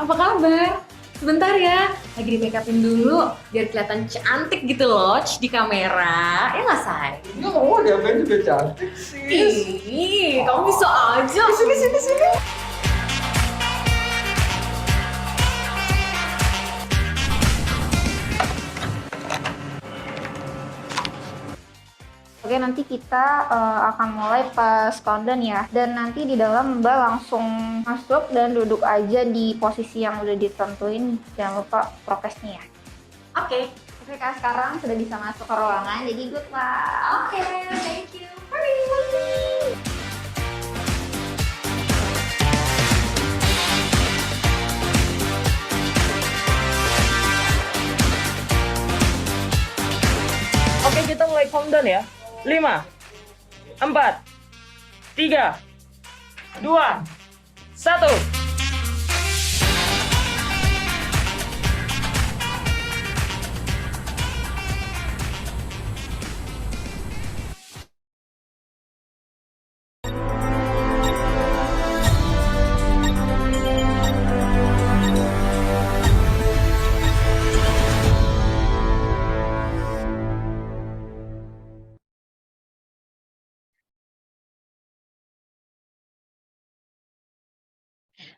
apa kabar? Sebentar ya, lagi di make upin dulu biar kelihatan cantik gitu loh di kamera. Ya nggak, Say? Ya, oh, diapain juga cantik sih. Ih, kamu bisa aja. Sini. Oke, nanti kita akan mulai pas countdown ya. Dan nanti di dalam Mbak langsung masuk dan duduk aja di posisi yang udah ditentuin. Jangan lupa prokesnya ya. Oke. Oke, Kak, sekarang sudah bisa masuk ke ruangan, jadi good luck. Oke, thank you. Hurry. Oke, kita mulai countdown ya. 5, 4, 3, 2, 1.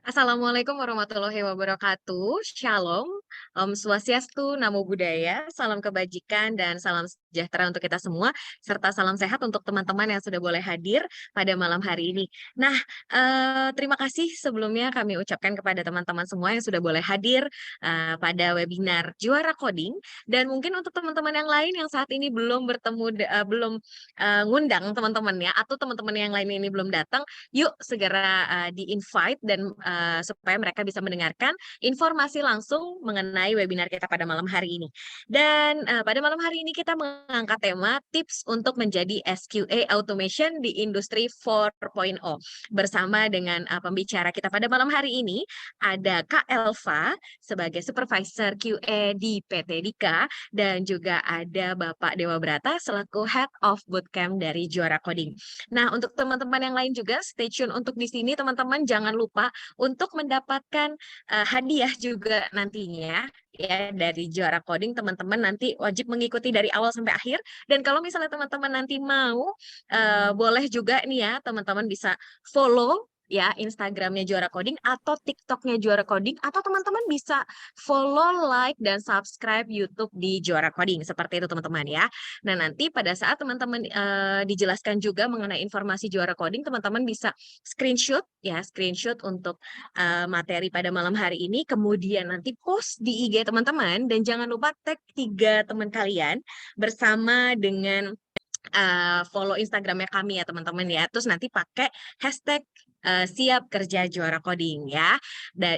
Assalamualaikum warahmatullahi wabarakatuh. Shalom, Om Swastiastu, Namo Buddhaya, salam kebajikan dan salam sejahtera untuk kita semua, serta salam sehat untuk teman-teman yang sudah boleh hadir pada malam hari ini. Nah, terima kasih sebelumnya kami ucapkan kepada teman-teman semua yang sudah boleh hadir pada webinar Juara Coding. Dan mungkin untuk teman-teman yang lain yang saat ini belum bertemu, belum ngundang teman-temannya, atau teman-teman yang lain ini belum datang, yuk segera di-invite dan supaya mereka bisa mendengarkan informasi langsung mengenai webinar kita pada malam hari ini. Dan pada malam hari ini kita mengangkat tema tips untuk menjadi SQA Automation di Industri 4.0. Bersama dengan pembicara kita pada malam hari ini ada Kak Elva sebagai Supervisor QA di PT Dika, dan juga ada Bapak Dewa Brata selaku Head of Bootcamp dari Juara Coding. Nah, untuk teman-teman yang lain juga stay tune untuk di sini, teman-teman jangan lupa untuk mendapatkan hadiah juga nantinya ya dari Juara Coding. Teman-teman nanti wajib mengikuti dari awal sampai akhir, dan kalau misalnya teman-teman nanti mau boleh juga nih ya, teman-teman bisa follow ya Instagramnya Juara Coding atau TikToknya Juara Coding, atau teman-teman bisa follow, like, dan subscribe YouTube di Juara Coding. Seperti itu teman-teman ya. Nah, nanti pada saat teman-teman dijelaskan juga mengenai informasi Juara Coding, teman-teman bisa screenshot untuk materi pada malam hari ini, kemudian nanti post di IG teman-teman, dan jangan lupa tag 3 teman kalian bersama dengan follow Instagramnya kami ya teman-teman ya. Terus nanti pakai hashtag siap kerja Juara Coding ya.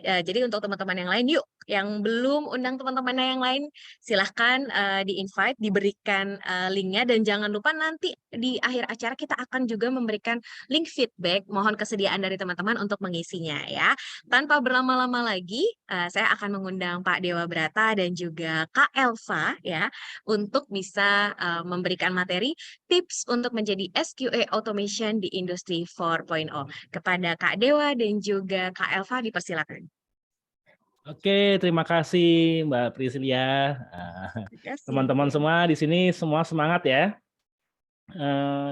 Jadi untuk teman-teman yang lain, yuk yang belum undang teman-temannya yang lain, silahkan di-invite, diberikan linknya, dan jangan lupa nanti di akhir acara kita akan juga memberikan link feedback. Mohon kesediaan dari teman-teman untuk mengisinya ya. Tanpa berlama-lama lagi, saya akan mengundang Pak Dewa Brata dan juga Kak Elva ya untuk bisa memberikan materi tips untuk menjadi SQA Automation di Industri 4.0. Kepada Kak Dewa dan juga Kak Elva dipersilakan. Oke, terima kasih Mbak Priscilia. Terima kasih. Teman-teman semua di sini semua semangat ya.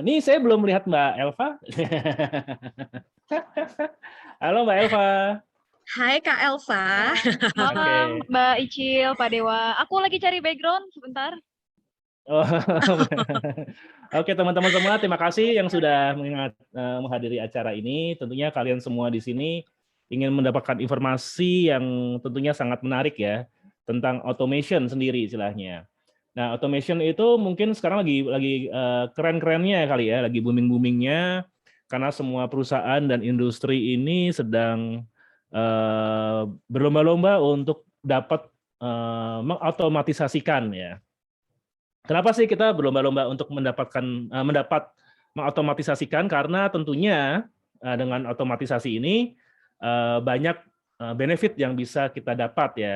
Nih saya belum lihat Mbak Elva. Halo Mbak Elva. Hai Kak Elva. Malam Oke. Mbak Icil, Pak Dewa. Aku lagi cari background sebentar. Oh, Oke teman-teman semua, terima kasih yang sudah menghadiri acara ini. Tentunya kalian semua di sini ingin mendapatkan informasi yang tentunya sangat menarik ya tentang automation sendiri istilahnya. Nah, automation itu mungkin sekarang lagi keren-kerennya kali ya, lagi booming-boomingnya, karena semua perusahaan dan industri ini sedang berlomba-lomba untuk dapat mengautomatisasikan ya. Kenapa sih kita berlomba-lomba untuk mendapat mengautomatisasikan? Karena tentunya dengan otomatisasi ini banyak benefit yang bisa kita dapat ya.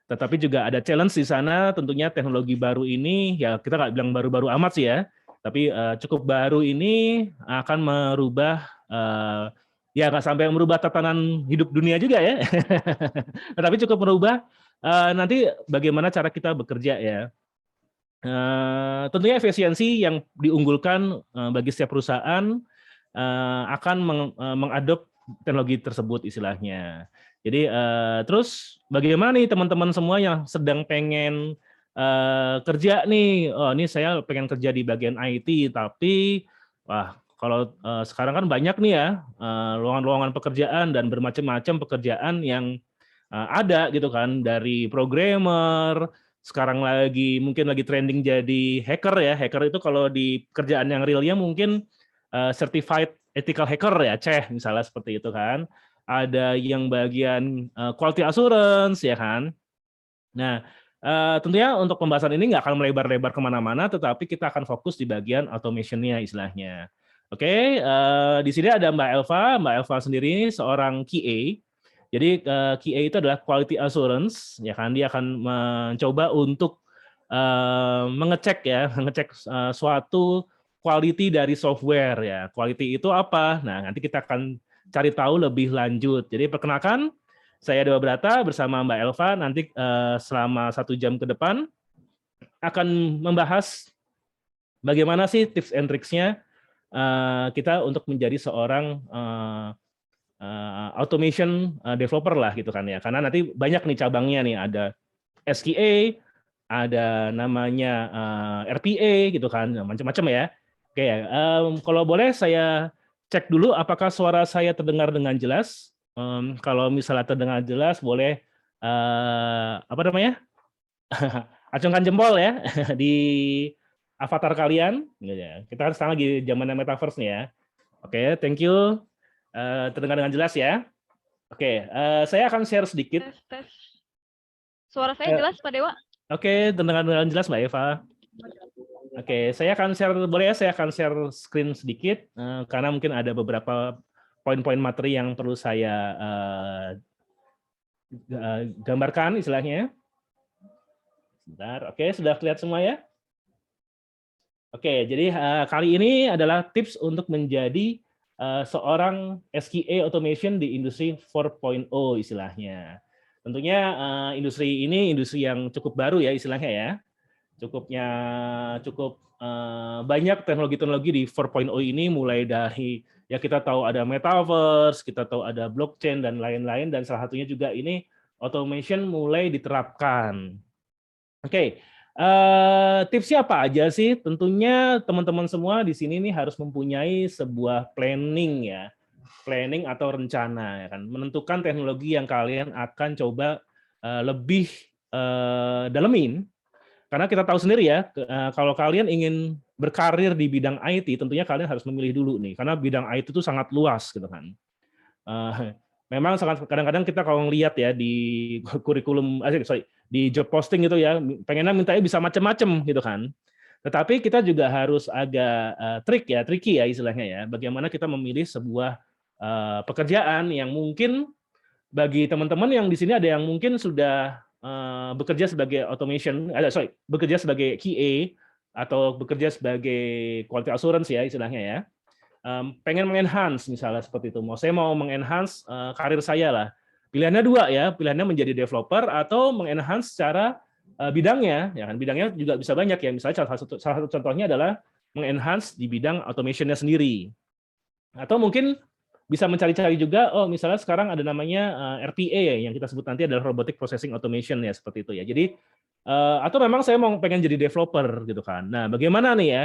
Tetapi juga ada challenge di sana, tentunya teknologi baru ini, ya kita nggak bilang baru-baru amat sih ya, tapi cukup baru ini akan merubah ya nggak sampai merubah tatanan hidup dunia juga ya, tetapi cukup merubah nanti bagaimana cara kita bekerja ya. Tentunya efisiensi yang diunggulkan bagi setiap perusahaan akan mengadop teknologi tersebut istilahnya. Jadi terus bagaimana nih teman-teman semua yang sedang pengen kerja nih, oh ini saya pengen kerja di bagian IT, tapi wah kalau sekarang kan banyak nih ya lowongan-lowongan pekerjaan dan bermacam-macam pekerjaan yang ada gitu kan, dari programmer, sekarang mungkin lagi trending jadi hacker ya. Hacker itu kalau di kerjaan yang realnya mungkin certified ethical hacker ya, CEH misalnya seperti itu kan. Ada yang bagian quality assurance ya kan. Nah, tentunya untuk pembahasan ini nggak akan melebar-lebar kemana-mana, tetapi kita akan fokus di bagian automation-nya istilahnya. Oke, di sini ada Mbak Elva. Mbak Elva sendiri seorang QA. Jadi QA itu adalah quality assurance, ya kan? Dia akan mencoba untuk mengecek suatu quality dari software ya. Quality itu apa? Nah, nanti kita akan cari tahu lebih lanjut. Jadi perkenalkan, saya Dewa Brata bersama Mbak Elva nanti selama 1 jam ke depan akan membahas bagaimana sih tips and tricks-nya kita untuk menjadi seorang automation developer lah gitu kan ya. Karena nanti banyak nih cabangnya nih, ada SQA, ada namanya RPA gitu kan, macam-macam ya. Oke, kalau boleh saya cek dulu apakah suara saya terdengar dengan jelas. Kalau misalnya terdengar jelas, boleh acungkan jempol ya di avatar kalian. Kita kan sekarang lagi zamannya metaverse nih ya. Oke, thank you. Terdengar dengan jelas ya. Oke, saya akan share sedikit. Tes. Suara saya jelas, Pak Dewa? Oke, terdengar dengan jelas Mbak Eva. Oke, saya akan share, boleh ya saya akan share screen sedikit, karena mungkin ada beberapa poin-poin materi yang perlu saya gambarkan istilahnya. Sebentar, oke, sudah kelihatan semua ya? Oke, jadi kali ini adalah tips untuk menjadi seorang SQA automation di industri 4.0 istilahnya. Tentunya industri ini industri yang cukup baru ya istilahnya ya. Cukup banyak teknologi-teknologi di 4.0 ini, mulai dari ya kita tahu ada metaverse, kita tahu ada blockchain dan lain-lain, dan salah satunya juga ini automation mulai diterapkan. Oke. Tipsnya apa aja sih? Tentunya teman-teman semua di sini nih harus mempunyai sebuah planning ya, planning atau rencana ya kan, menentukan teknologi yang kalian akan coba lebih dalemin, karena kita tahu sendiri ya, kalau kalian ingin berkarir di bidang IT, tentunya kalian harus memilih dulu nih, karena bidang IT itu sangat luas gitu kan. Memang sangat kadang-kadang kita kalau ngelihat ya di kurikulum, di job posting gitu ya, pengennya mintanya bisa macam-macam gitu kan. Tetapi kita juga harus agak tricky ya istilahnya ya, bagaimana kita memilih sebuah pekerjaan yang mungkin bagi teman-teman yang di sini ada yang mungkin sudah bekerja sebagai bekerja sebagai QA atau bekerja sebagai quality assurance ya istilahnya ya. Pengen mengenhance misalnya seperti itu. Saya mau mengenhance karir saya lah. Pilihannya 2 ya, pilihannya menjadi developer atau mengenhance secara bidangnya. Ya kan, bidangnya juga bisa banyak ya. Misalnya salah satu contohnya adalah mengenhance di bidang automation-nya sendiri. Atau mungkin bisa mencari-cari juga, oh misalnya sekarang ada namanya RPA ya, yang kita sebut nanti adalah robotic processing automation ya, seperti itu ya. Jadi atau memang saya mau pengen jadi developer gitu kan. Nah, bagaimana nih ya?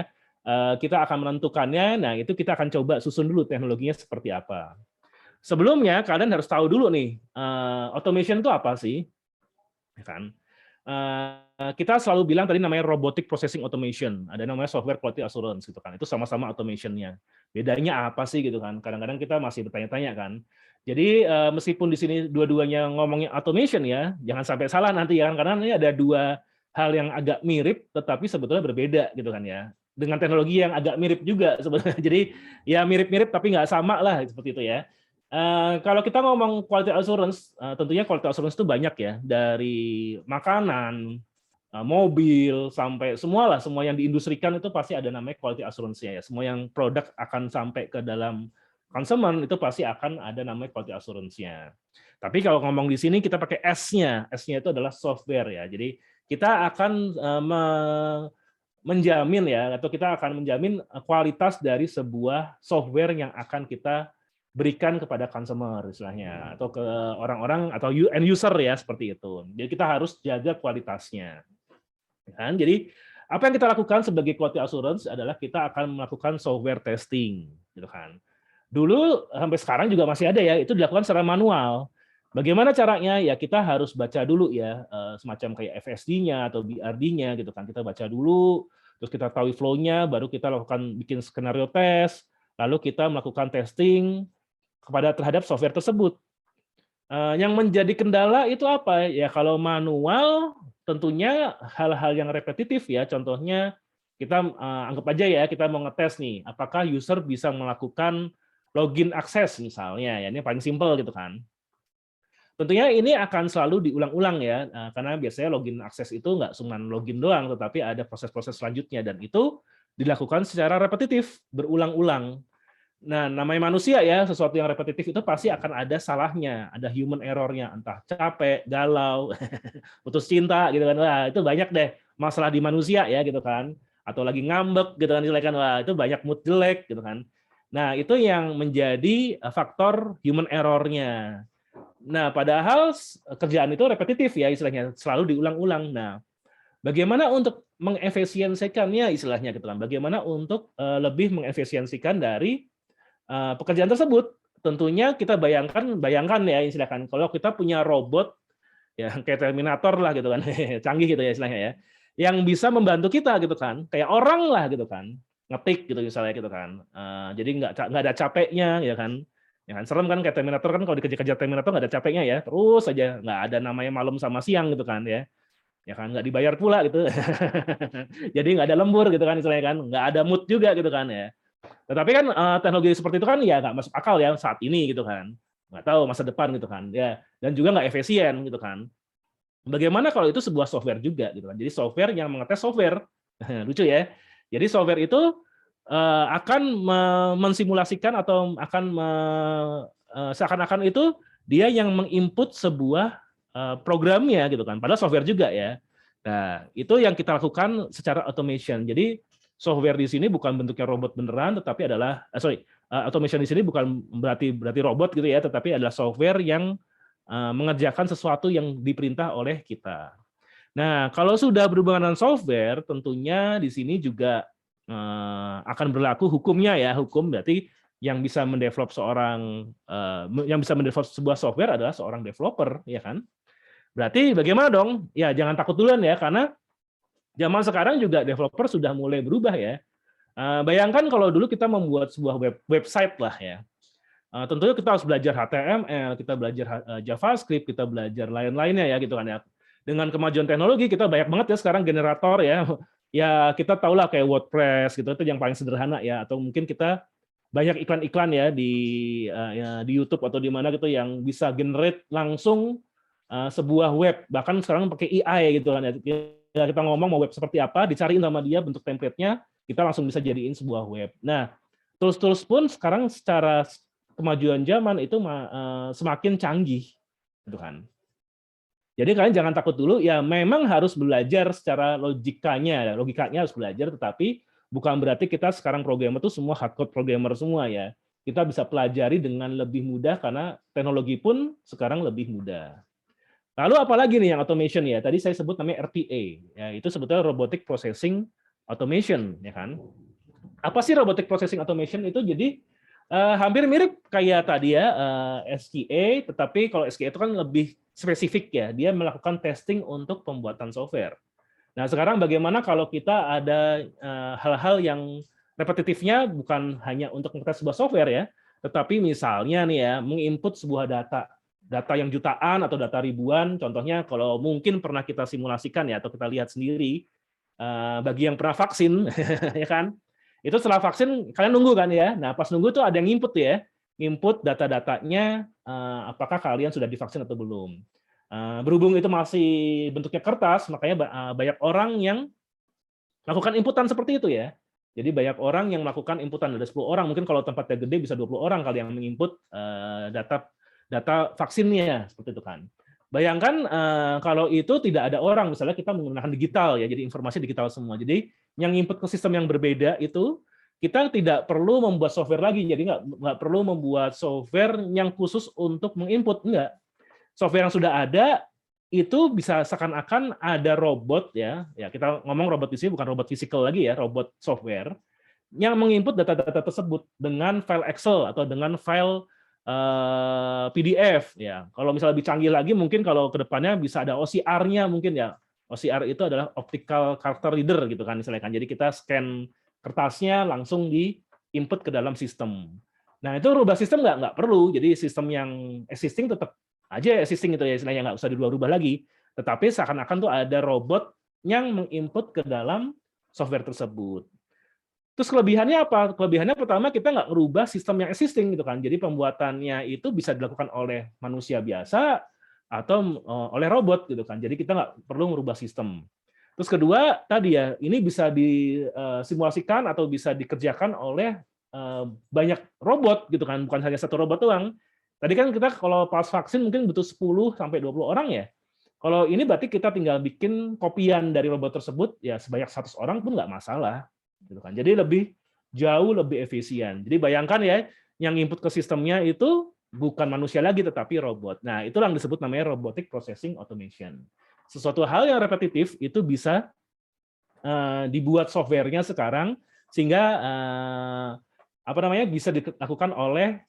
Kita akan menentukannya. Nah, itu kita akan coba susun dulu teknologinya seperti apa. Sebelumnya kalian harus tahu dulu nih, automation itu apa sih? Ya kan? Kita selalu bilang tadi namanya robotic processing automation, ada namanya software quality assurance gitu kan. Itu sama-sama automation-nya. Bedanya apa sih gitu kan? Kadang-kadang kita masih bertanya-tanya kan. Jadi meskipun di sini dua-duanya ngomongnya automation ya, jangan sampai salah nanti ya, karena ini ada 2 hal yang agak mirip tetapi sebetulnya berbeda gitu kan ya. Dengan teknologi yang agak mirip juga sebenarnya. Jadi ya mirip-mirip tapi nggak sama lah seperti itu ya. Kalau kita ngomong quality assurance, tentunya quality assurance itu banyak ya, dari makanan, mobil, sampai semua yang diindustrikan itu pasti ada namanya quality assurance-nya ya. Semua yang produk akan sampai ke dalam consumer itu pasti akan ada namanya quality assurance-nya. Tapi kalau ngomong di sini kita pakai S-nya. S-nya itu adalah software ya. Jadi kita akan menjamin ya, atau kita akan menjamin kualitas dari sebuah software yang akan kita berikan kepada consumer istilahnya, atau ke orang-orang atau end user ya, seperti itu. Jadi kita harus jaga kualitasnya. Kan? Jadi apa yang kita lakukan sebagai quality assurance adalah kita akan melakukan software testing, gitu kan. Dulu sampai sekarang juga masih ada ya, itu dilakukan secara manual. Bagaimana caranya? Ya kita harus baca dulu ya, semacam kayak FSD-nya atau BRD-nya gitu kan. Kita baca dulu, terus kita tahu flow-nya, baru kita lakukan bikin skenario tes, lalu kita melakukan testing terhadap software tersebut. Yang menjadi kendala itu apa? Ya kalau manual tentunya hal-hal yang repetitif ya. Contohnya kita anggap aja ya, kita mau ngetes nih, apakah user bisa melakukan login akses misalnya, ya ini paling simpel gitu kan. Tentunya ini akan selalu diulang-ulang ya, karena biasanya login akses itu nggak cuma login doang, tetapi ada proses-proses selanjutnya, dan itu dilakukan secara repetitif, berulang-ulang. Nah, namanya manusia ya, sesuatu yang repetitif itu pasti akan ada salahnya, ada human error-nya, entah capek, galau, putus cinta gitu kan. Wah, itu banyak deh masalah di manusia ya gitu kan. Atau lagi ngambek gitu kan, wah itu banyak mood jelek gitu kan. Nah, itu yang menjadi faktor human error-nya. Nah, padahal kerjaan itu repetitif ya istilahnya, selalu diulang-ulang. Nah, bagaimana untuk mengefisiensikannya istilahnya gitu kan. Bagaimana untuk lebih mengefisiensikan dari pekerjaan tersebut? Tentunya kita bayangkan ya istilahkan kalau kita punya robot ya kayak Terminator lah gitu kan. Canggih gitu ya istilahnya ya. Yang bisa membantu kita gitu kan. Kayak orang lah gitu kan. Ngetik gitu misalnya gitu kan. Jadi nggak ada capeknya ya kan. Ya kan serem kan kayak Terminator kan, kalau dikejar-kejar Terminator nggak ada capeknya ya, terus aja nggak ada namanya malam sama siang gitu kan ya kan nggak dibayar pula gitu. Jadi nggak ada lembur gitu kan istilahnya kan, nggak ada mood juga gitu kan ya. Tetapi kan teknologi seperti itu kan ya nggak masuk akal ya saat ini gitu kan, nggak tahu masa depan gitu kan ya, dan juga nggak efisien gitu kan. Bagaimana kalau itu sebuah software juga gitu kan, jadi software yang mengetes software. Lucu ya. Jadi software itu akan mensimulasikan atau akan seakan-akan itu dia yang menginput sebuah programnya gitu kan, padahal software juga ya. Nah, itu yang kita lakukan secara automation. Jadi software di sini bukan bentuknya robot beneran, tetapi adalah automation di sini bukan berarti robot gitu ya, tetapi adalah software yang mengerjakan sesuatu yang diperintah oleh kita. Nah, kalau sudah berhubungan dengan software, tentunya di sini juga akan berlaku hukumnya ya. Hukum berarti yang bisa mendevelop sebuah software adalah seorang developer, ya kan? Berarti bagaimana dong? Ya jangan takut duluan ya, karena zaman sekarang juga developer sudah mulai berubah ya. Bayangkan kalau dulu kita membuat sebuah website lah ya. Tentunya kita harus belajar HTML, kita belajar JavaScript, kita belajar lain-lainnya ya gitu kan ya. Dengan kemajuan teknologi kita banyak banget ya sekarang generator ya. Ya kita tahulah kayak WordPress gitu, itu yang paling sederhana ya, atau mungkin kita banyak iklan-iklan ya di YouTube atau di mana gitu yang bisa generate langsung sebuah web, bahkan sekarang pakai AI gitu kan ya. Kita ngomong mau web seperti apa, dicariin sama dia bentuk template-nya, kita langsung bisa jadiin sebuah web. Nah, tools-tools pun sekarang secara kemajuan zaman itu semakin canggih gitu kan. Jadi kalian jangan takut dulu, ya memang harus belajar secara logikanya harus belajar, tetapi bukan berarti kita sekarang programmer itu semua hardcore programmer semua ya. Kita bisa pelajari dengan lebih mudah karena teknologi pun sekarang lebih mudah. Lalu apalagi nih yang automation ya, tadi saya sebut namanya RPA, ya itu sebetulnya Robotic Processing Automation, ya kan. Apa sih Robotic Processing Automation itu? Jadi hampir mirip kayak tadi ya SQA, tetapi kalau SQA itu kan lebih spesifik ya, dia melakukan testing untuk pembuatan software. Nah sekarang bagaimana kalau kita ada hal-hal yang repetitifnya bukan hanya untuk mengetes sebuah software ya, tetapi misalnya nih ya menginput sebuah data yang jutaan atau data ribuan, contohnya kalau mungkin pernah kita simulasikan ya atau kita lihat sendiri bagi yang pernah vaksin ya kan. Itu setelah vaksin kalian nunggu kan ya. Nah, pas nunggu tuh ada yang input ya. Input data-datanya apakah kalian sudah divaksin atau belum. Berhubung itu masih bentuknya kertas, makanya banyak orang yang melakukan inputan seperti itu ya. Jadi banyak orang yang melakukan inputan, ada 10 orang, mungkin kalau tempatnya gede bisa 20 orang kali yang menginput data vaksinnya, seperti itu kan. Bayangkan kalau itu tidak ada orang, misalnya kita menggunakan digital ya, jadi informasi digital semua. Jadi yang input ke sistem yang berbeda itu kita tidak perlu membuat software lagi, jadi nggak perlu membuat software yang khusus untuk menginput, enggak. Software yang sudah ada itu bisa seakan-akan ada robot ya kita ngomong robot di sini bukan robot fisikal lagi ya, robot software yang menginput data-data tersebut dengan file Excel atau dengan file PDF ya. Kalau misalnya lebih canggih lagi mungkin kalau kedepannya bisa ada OCR-nya mungkin ya. OCR itu adalah optical character reader gitu kan misalnya kan. Jadi kita scan kertasnya langsung di input ke dalam sistem. Nah itu rubah sistem nggak perlu. Jadi sistem yang existing tetap aja existing itu ya istilahnya nggak usah dirubah-rubah lagi. Tetapi seakan-akan tuh ada robot yang menginput ke dalam software tersebut. Terus kelebihannya apa? Kelebihannya pertama kita nggak merubah sistem yang existing gitu kan. Jadi pembuatannya itu bisa dilakukan oleh manusia biasa atau oleh robot gitu kan. Jadi kita nggak perlu merubah sistem. Terus kedua tadi ya ini bisa disimulasikan atau bisa dikerjakan oleh banyak robot gitu kan, bukan hanya satu robot doang. Tadi kan kita kalau pas vaksin mungkin butuh 10 sampai 20 orang ya. Kalau ini berarti kita tinggal bikin kopian dari robot tersebut ya sebanyak 100 orang pun nggak masalah gitu kan. Jadi jauh lebih efisien. Jadi bayangkan ya yang input ke sistemnya itu bukan manusia lagi tetapi robot. Nah, itulah yang disebut namanya robotic processing automation. Sesuatu hal yang repetitif itu bisa dibuat softwarenya sekarang sehingga bisa dilakukan oleh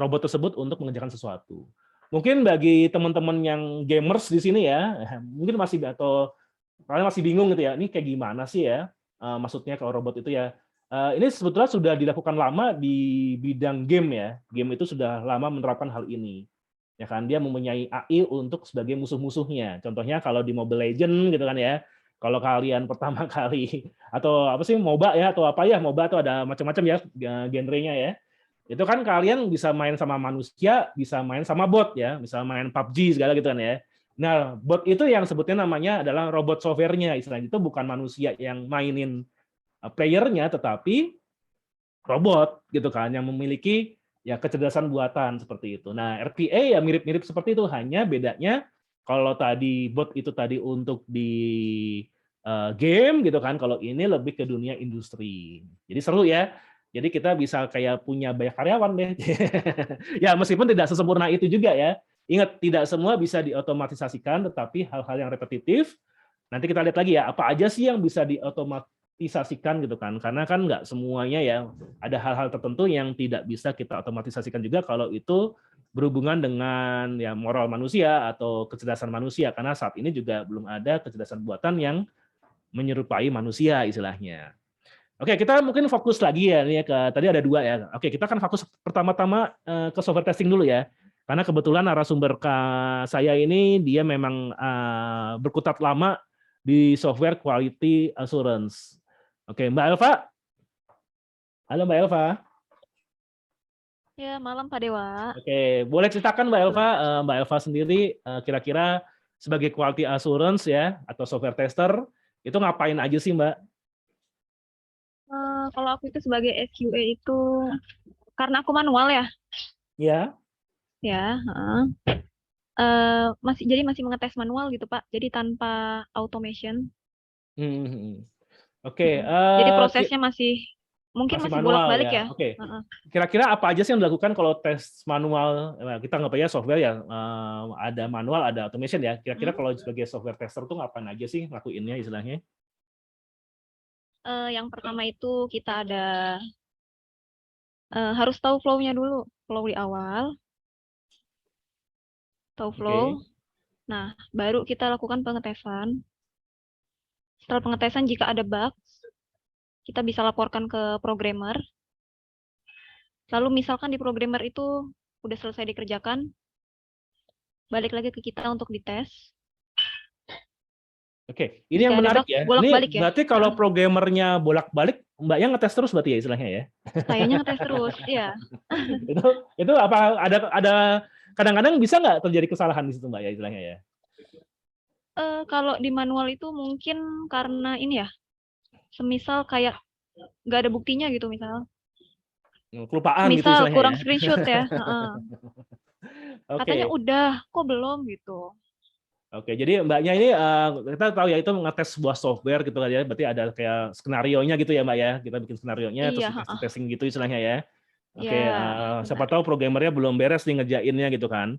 robot tersebut untuk mengerjakan sesuatu. Mungkin bagi teman-teman yang gamers di sini ya, mungkin kalian masih bingung gitu ya, ini kayak gimana sih ya? Maksudnya kalau robot itu ya, ini sebetulnya sudah dilakukan lama di bidang game ya. Game itu sudah lama menerapkan hal ini. Ya kan, dia mempunyai AI untuk sebagai musuh-musuhnya. Contohnya kalau di Mobile Legends gitu kan ya. Kalau kalian pertama kali atau apa sih MOBA ya atau apa ya, MOBA atau ada macam-macam ya genrenya ya. Itu kan kalian bisa main sama manusia, bisa main sama bot ya, bisa main PUBG segala gitu kan ya. Nah, bot itu yang sebutnya namanya adalah robot software-nya, istilahnya itu bukan manusia yang mainin player-nya, tetapi robot gitu kan yang memiliki ya kecerdasan buatan seperti itu. Nah, RPA ya mirip-mirip seperti itu, hanya bedanya kalau tadi bot itu tadi untuk di game gitu kan, kalau ini lebih ke dunia industri. Jadi seru ya. Jadi kita bisa kayak punya banyak karyawan deh. Ya meskipun tidak sesempurna itu juga ya. Ingat tidak semua bisa diotomatisasikan, tetapi hal-hal yang repetitif. Nanti kita lihat lagi ya apa aja sih yang bisa diotomatisasikan gitu kan. Karena kan nggak semuanya ya. Ada hal-hal tertentu yang tidak bisa kita otomatisasikan juga kalau itu berhubungan dengan ya moral manusia atau kecerdasan manusia. Karena saat ini juga belum ada kecerdasan buatan yang menyerupai manusia istilahnya. Oke, kita mungkin fokus lagi ya nih ke tadi ada 2 ya. Oke, kita akan fokus pertama-tama ke software testing dulu ya. Karena kebetulan narasumber saya ini dia memang berkutat lama di software quality assurance. Oke, Mbak Elva. Halo Mbak Elva. Ya, malam Pak Dewa. Oke, boleh ceritakan Mbak Elva, Mbak Elva sendiri kira-kira sebagai quality assurance ya atau software tester itu ngapain aja sih Mbak? Kalau aku itu sebagai SQA itu karena aku manual ya. Ya. Ya, masih mengetes manual gitu Pak. Jadi tanpa automation. Oke. Jadi prosesnya masih masih manual bolak-balik ya. Oke. Kira-kira apa aja sih yang dilakukan kalau tes manual? Kita nggak ya software ya, ada manual, ada automation ya. Kira-kira kalau sebagai software tester tuh ngapain aja sih ngelakuinnya istilahnya? Yang pertama itu kita ada harus tahu flow-nya dulu, flow di awal, tahu flow. Nah, baru kita lakukan pengetesan. Setelah pengetesan jika ada bug, kita bisa laporkan ke programmer. Lalu misalkan di programmer itu udah selesai dikerjakan, balik lagi ke kita untuk dites. Oke, ini yang menarik ya. Bolak-balik ya. Berarti kalau programmernya bolak-balik, Mbaknya ngetes terus berarti ya istilahnya ya? Kayaknya ngetes terus, iya. itu apa ada kadang-kadang bisa nggak terjadi kesalahan di situ Mbak ya istilahnya ya? Kalau di manual itu mungkin karena ini ya, semisal kayak nggak ada buktinya gitu misal. Kelupaan gitu Misal istilahnya kurang ya. screenshot ya. Heeh. Katanya Oke. udah, kok belum gitu. Oke, jadi Mbaknya ini kita tahu ya itu ngetes sebuah software gitu kan ya, berarti ada kayak skenarionya gitu ya Mbak ya, kita bikin skenarionya terus Iya, di heeh. testing gitu istilahnya ya. Oke, Ya, siapa benar. tahu programmernya belum beres nih ngerjainnya gitu kan.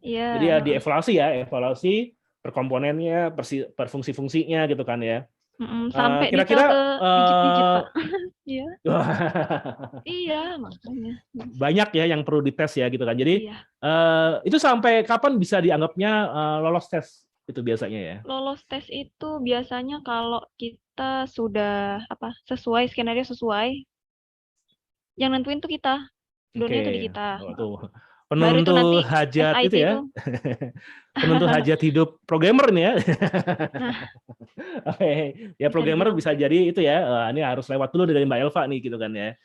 Jadi Iya, ya heeh. evaluasi per komponennya, per fungsi-fungsinya gitu kan ya. Sampai detail Kira-kira ke digit-digit, Pak. Iya, iya, makanya. banyak ya yang perlu dites ya gitu kan. Jadi Iya. itu sampai kapan bisa dianggapnya lolos tes itu biasanya ya? Lolos tes itu biasanya kalau kita sudah sesuai skenario sesuai, yang nentuin tuh kita, Oke, downnya tuh di kita. oh, tuh Baru itu penentu nanti hajat SIT itu ya, itu. penentu hajat hidup programmer nih ya. Nah, Oke, ya bisa programmer dibilang bisa sih. jadi itu ya. Ini harus lewat dulu dari Mbak Elva nih gitu kan ya.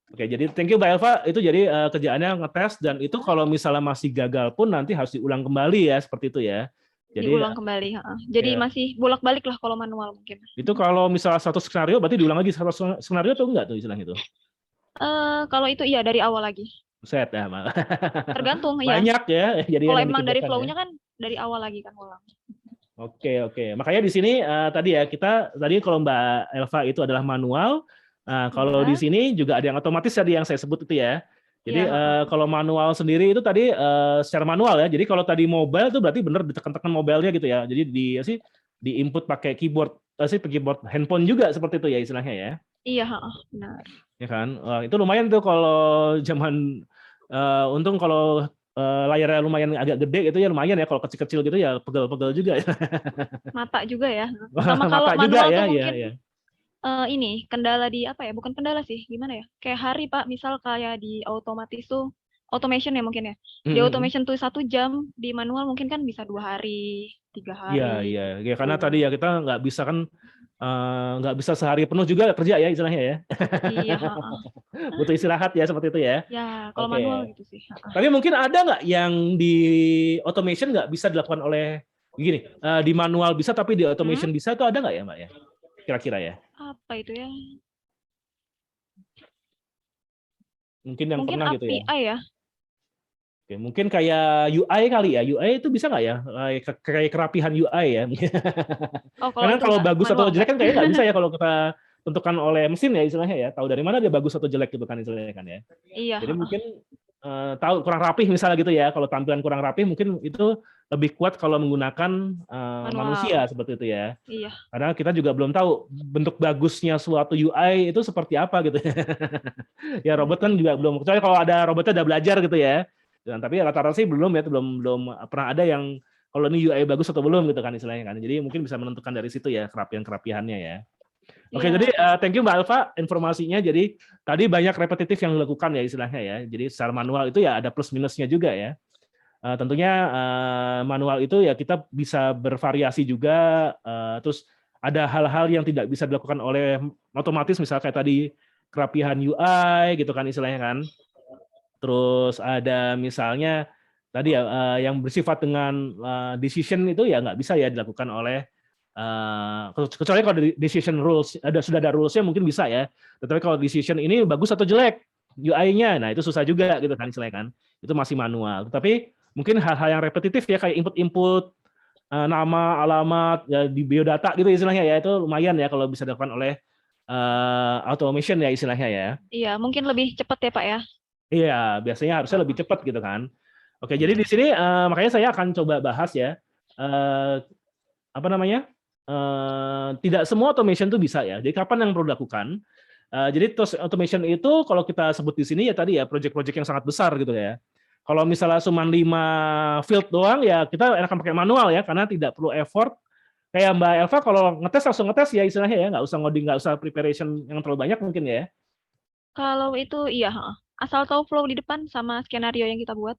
Oke, jadi thank you Mbak Elva. Itu jadi kerjaannya ngetes dan itu kalau misalnya masih gagal pun nanti harus diulang kembali ya seperti itu ya. Jadi Diulang kembali, heeh. Jadi ya, masih bolak-balik lah kalau manual mungkin. itu kalau misalnya satu skenario berarti diulang lagi satu skenario atau enggak tuh istilahnya itu? Kalau itu iya dari awal lagi. Set ya, Mbak. Tergantung ya. Banyak ya Kalau jadian yang emang dari dikerjakan ya. flow-nya kan dari awal lagi kan ulang. Oke. Makanya di sini tadi ya kita tadi kalau Mbak Elva itu adalah manual. Kalau di Iya. sini juga ada yang otomatis tadi yang saya sebut itu ya. Jadi Iya, heeh. kalau manual sendiri itu tadi secara manual ya. Jadi kalau tadi mobile itu berarti benar ditekan-tekan mobilenya gitu ya. Jadi di input pakai keyboard keyboard handphone juga seperti itu ya istilahnya ya. Iya, heeh, benar. Ya kan. Itu lumayan tuh kalau zaman untung kalau layarnya lumayan agak gede gitu ya lumayan ya kalau kecil-kecil gitu ya pegel-pegel juga ya. Mata juga ya. Sama kalau Mata juga manual ya, tuh iya, mungkin iya. ini kendala di apa ya? Bukan kendala sih, gimana ya? Kayak hari Pak, misal kayak di otomatis tuh automation ya mungkin ya. Di Mm-mm. automation tuh 1 jam, di manual mungkin kan bisa 2 hari, 3 hari Iya, karena tadi gitu. ya kita nggak bisa kan nggak bisa sehari penuh juga kerja ya istilahnya ya. Iya, heeh. Butuh istirahat ya seperti itu ya. Ya, kalau manual Oke. gitu sih. Heeh. Tapi mungkin ada nggak yang di automation nggak bisa dilakukan oleh gini di manual bisa tapi di Hmm? automation bisa itu ada nggak ya Mbak ya? Kira-kira ya. Apa itu ya? Mungkin yang Mungkin pernah gitu ya. API ya. Oke, mungkin kayak UI kali ya. UI itu bisa nggak ya? Kayak kerapihan UI ya. Oh, kalau Karena itu kalau enggak, bagus atau manual jelek enggak. kan kayaknya nggak bisa ya kalau kita tentukan oleh mesin ya istilahnya ya. Tahu dari mana dia bagus atau jelek gitu kan istilahnya kan ya. Iya, Jadi heeh. mungkin tahu kurang rapih misalnya gitu ya. Kalau tampilan kurang rapih mungkin itu lebih kuat kalau menggunakan manusia Manual. seperti itu ya. Iya. Karena kita juga belum tahu bentuk bagusnya suatu UI itu seperti apa gitu. Ya robot kan juga belum. Kecuali kalau ada robotnya udah belajar gitu ya. Dan, tapi rata-rata sih belum ya, belum pernah ada yang kalau ini UI bagus atau belum gitu kan istilahnya kan. Jadi mungkin bisa menentukan dari situ ya kerapihan-kerapihannya ya. Oke, jadi Iya. thank you Mbak Alfa informasinya. Jadi tadi banyak repetitif yang dilakukan ya istilahnya ya. Jadi secara manual itu ya ada plus minusnya juga ya. Tentunya manual itu ya kita bisa bervariasi juga. Terus ada hal-hal yang tidak bisa dilakukan oleh otomatis, misalnya kayak tadi kerapihan UI gitu kan istilahnya kan. Terus ada misalnya tadi ya yang bersifat dengan decision itu ya nggak bisa ya dilakukan oleh kecuali kalau decision rules sudah ada rulesnya mungkin bisa ya. Tetapi kalau decision ini bagus atau jelek UI-nya, nah itu susah juga gitu kan istilahnya kan. Itu masih manual. Tetapi mungkin hal-hal yang repetitif ya kayak input-input nama, alamat ya, di biodata gitu istilahnya ya itu lumayan ya kalau bisa dilakukan oleh automation ya istilahnya ya. Iya, mungkin lebih cepat ya, Pak ya. Iya, biasanya harusnya lebih cepat gitu kan. Oke, jadi Iya. di sini makanya saya akan coba bahas ya apa namanya? Tidak semua automation itu bisa ya. Jadi kapan yang perlu dilakukan? Jadi automation itu kalau kita sebut di sini ya tadi ya project-project yang sangat besar gitu ya. Kalau misalnya cuma 5 field doang ya kita enakan pakai manual ya karena tidak perlu effort. Kayak Mbak Elva kalau ngetes langsung ngetes ya istilahnya ya, nggak usah ngoding, nggak usah preparation yang terlalu banyak mungkin ya. Kalau itu iya, heeh. Asal tahu flow di depan sama skenario yang kita buat.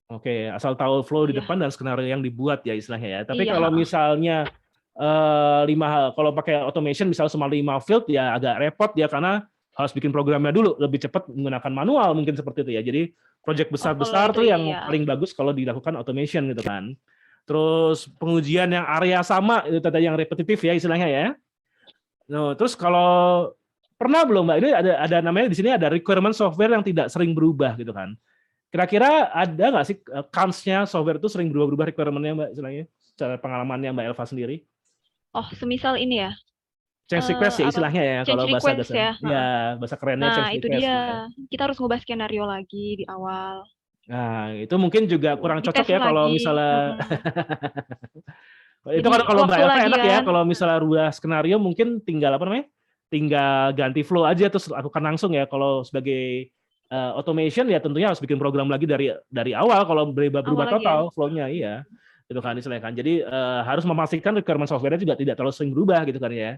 Oke, asal tahu flow di Iya. depan dan skenario yang dibuat ya istilahnya ya. Tapi Iya, kalau heeh. misalnya 5 kalau pakai automation misalnya cuma 5 field ya agak repot ya karena harus bikin programnya dulu, lebih cepat menggunakan manual mungkin seperti itu ya. Jadi project Oh, kalau besar-besar itu tuh yang iya. paling bagus kalau dilakukan automation gitu kan. Terus pengujian yang area sama itu tadi yang repetitif ya istilahnya ya. Nah, terus kalau pernah belum Mbak? Ini ada namanya di sini ada requirement software yang tidak sering berubah gitu kan. Kira-kira ada nggak sih kans-nya software itu sering berubah-ubah requirement-nya Mbak istilahnya? Secara pengalamannya Mbak Elva sendiri? Oh, semisal ini ya, Change request ya apa istilahnya ya change kalau bahasa request ya. ya bahasa kerennya Nah, change itu request dia. ya. Kita harus ngubah skenario lagi di awal. Nah, itu mungkin juga kurang cocok Dites ya kalau lagi. misalnya itu Jadi kalau Mbak waktu Elva lagi enak ya kan. kalau misalnya rubah skenario mungkin tinggal apa namanya? Tinggal ganti flow aja terus lakukan langsung ya. Kalau sebagai automation ya tentunya harus bikin program lagi dari awal kalau berubah Awal lagi ya. total flow-nya iya. Itu kan istilahnya kan. Jadi harus memastikan requirement software-nya juga tidak terlalu sering berubah gitu kan ya.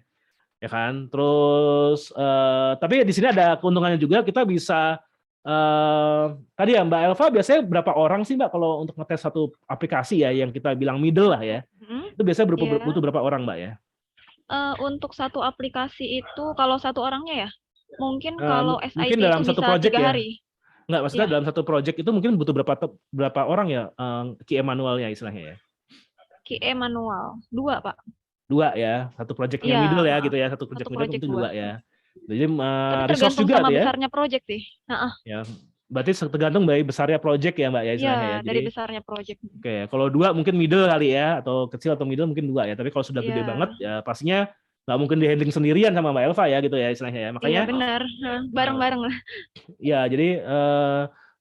Ya kan. Terus tapi di sini ada keuntungannya juga kita bisa tadi ya Mbak Elva biasanya berapa orang sih Mbak kalau untuk ngetes satu aplikasi ya yang kita bilang middle lah ya. Itu biasanya Iya. butuh berapa orang Mbak ya? Untuk satu aplikasi itu kalau satu orangnya ya, mungkin kalau Mungkin SIT dalam itu satu bisa project 3 ya. hari. Enggak, maksudnya Iya. dalam satu project itu mungkin butuh berapa orang ya QA manualnya istilahnya ya? QA manual 2, Pak. 2 ya, satu project-nya Iya, middle ya heeh. gitu ya, satu Satu project project itu 2 2. ya. Jadi Tapi resource tergantung juga sama tuh ya. besarnya project sih. Heeh. Ya, berarti tergantung dari besarnya project ya Mbak ya Iya, istilahnya ya. dari Jadi besarnya project. oke, kalau 2 mungkin middle kali ya, atau kecil atau middle mungkin 2 ya. Tapi kalau sudah gede Iya. banget ya pastinya nggak mungkin di-handling sendirian sama Mbak Elva ya gitu ya istilahnya ya. Iya, Makanya benar. Bareng-bareng lah. ya jadi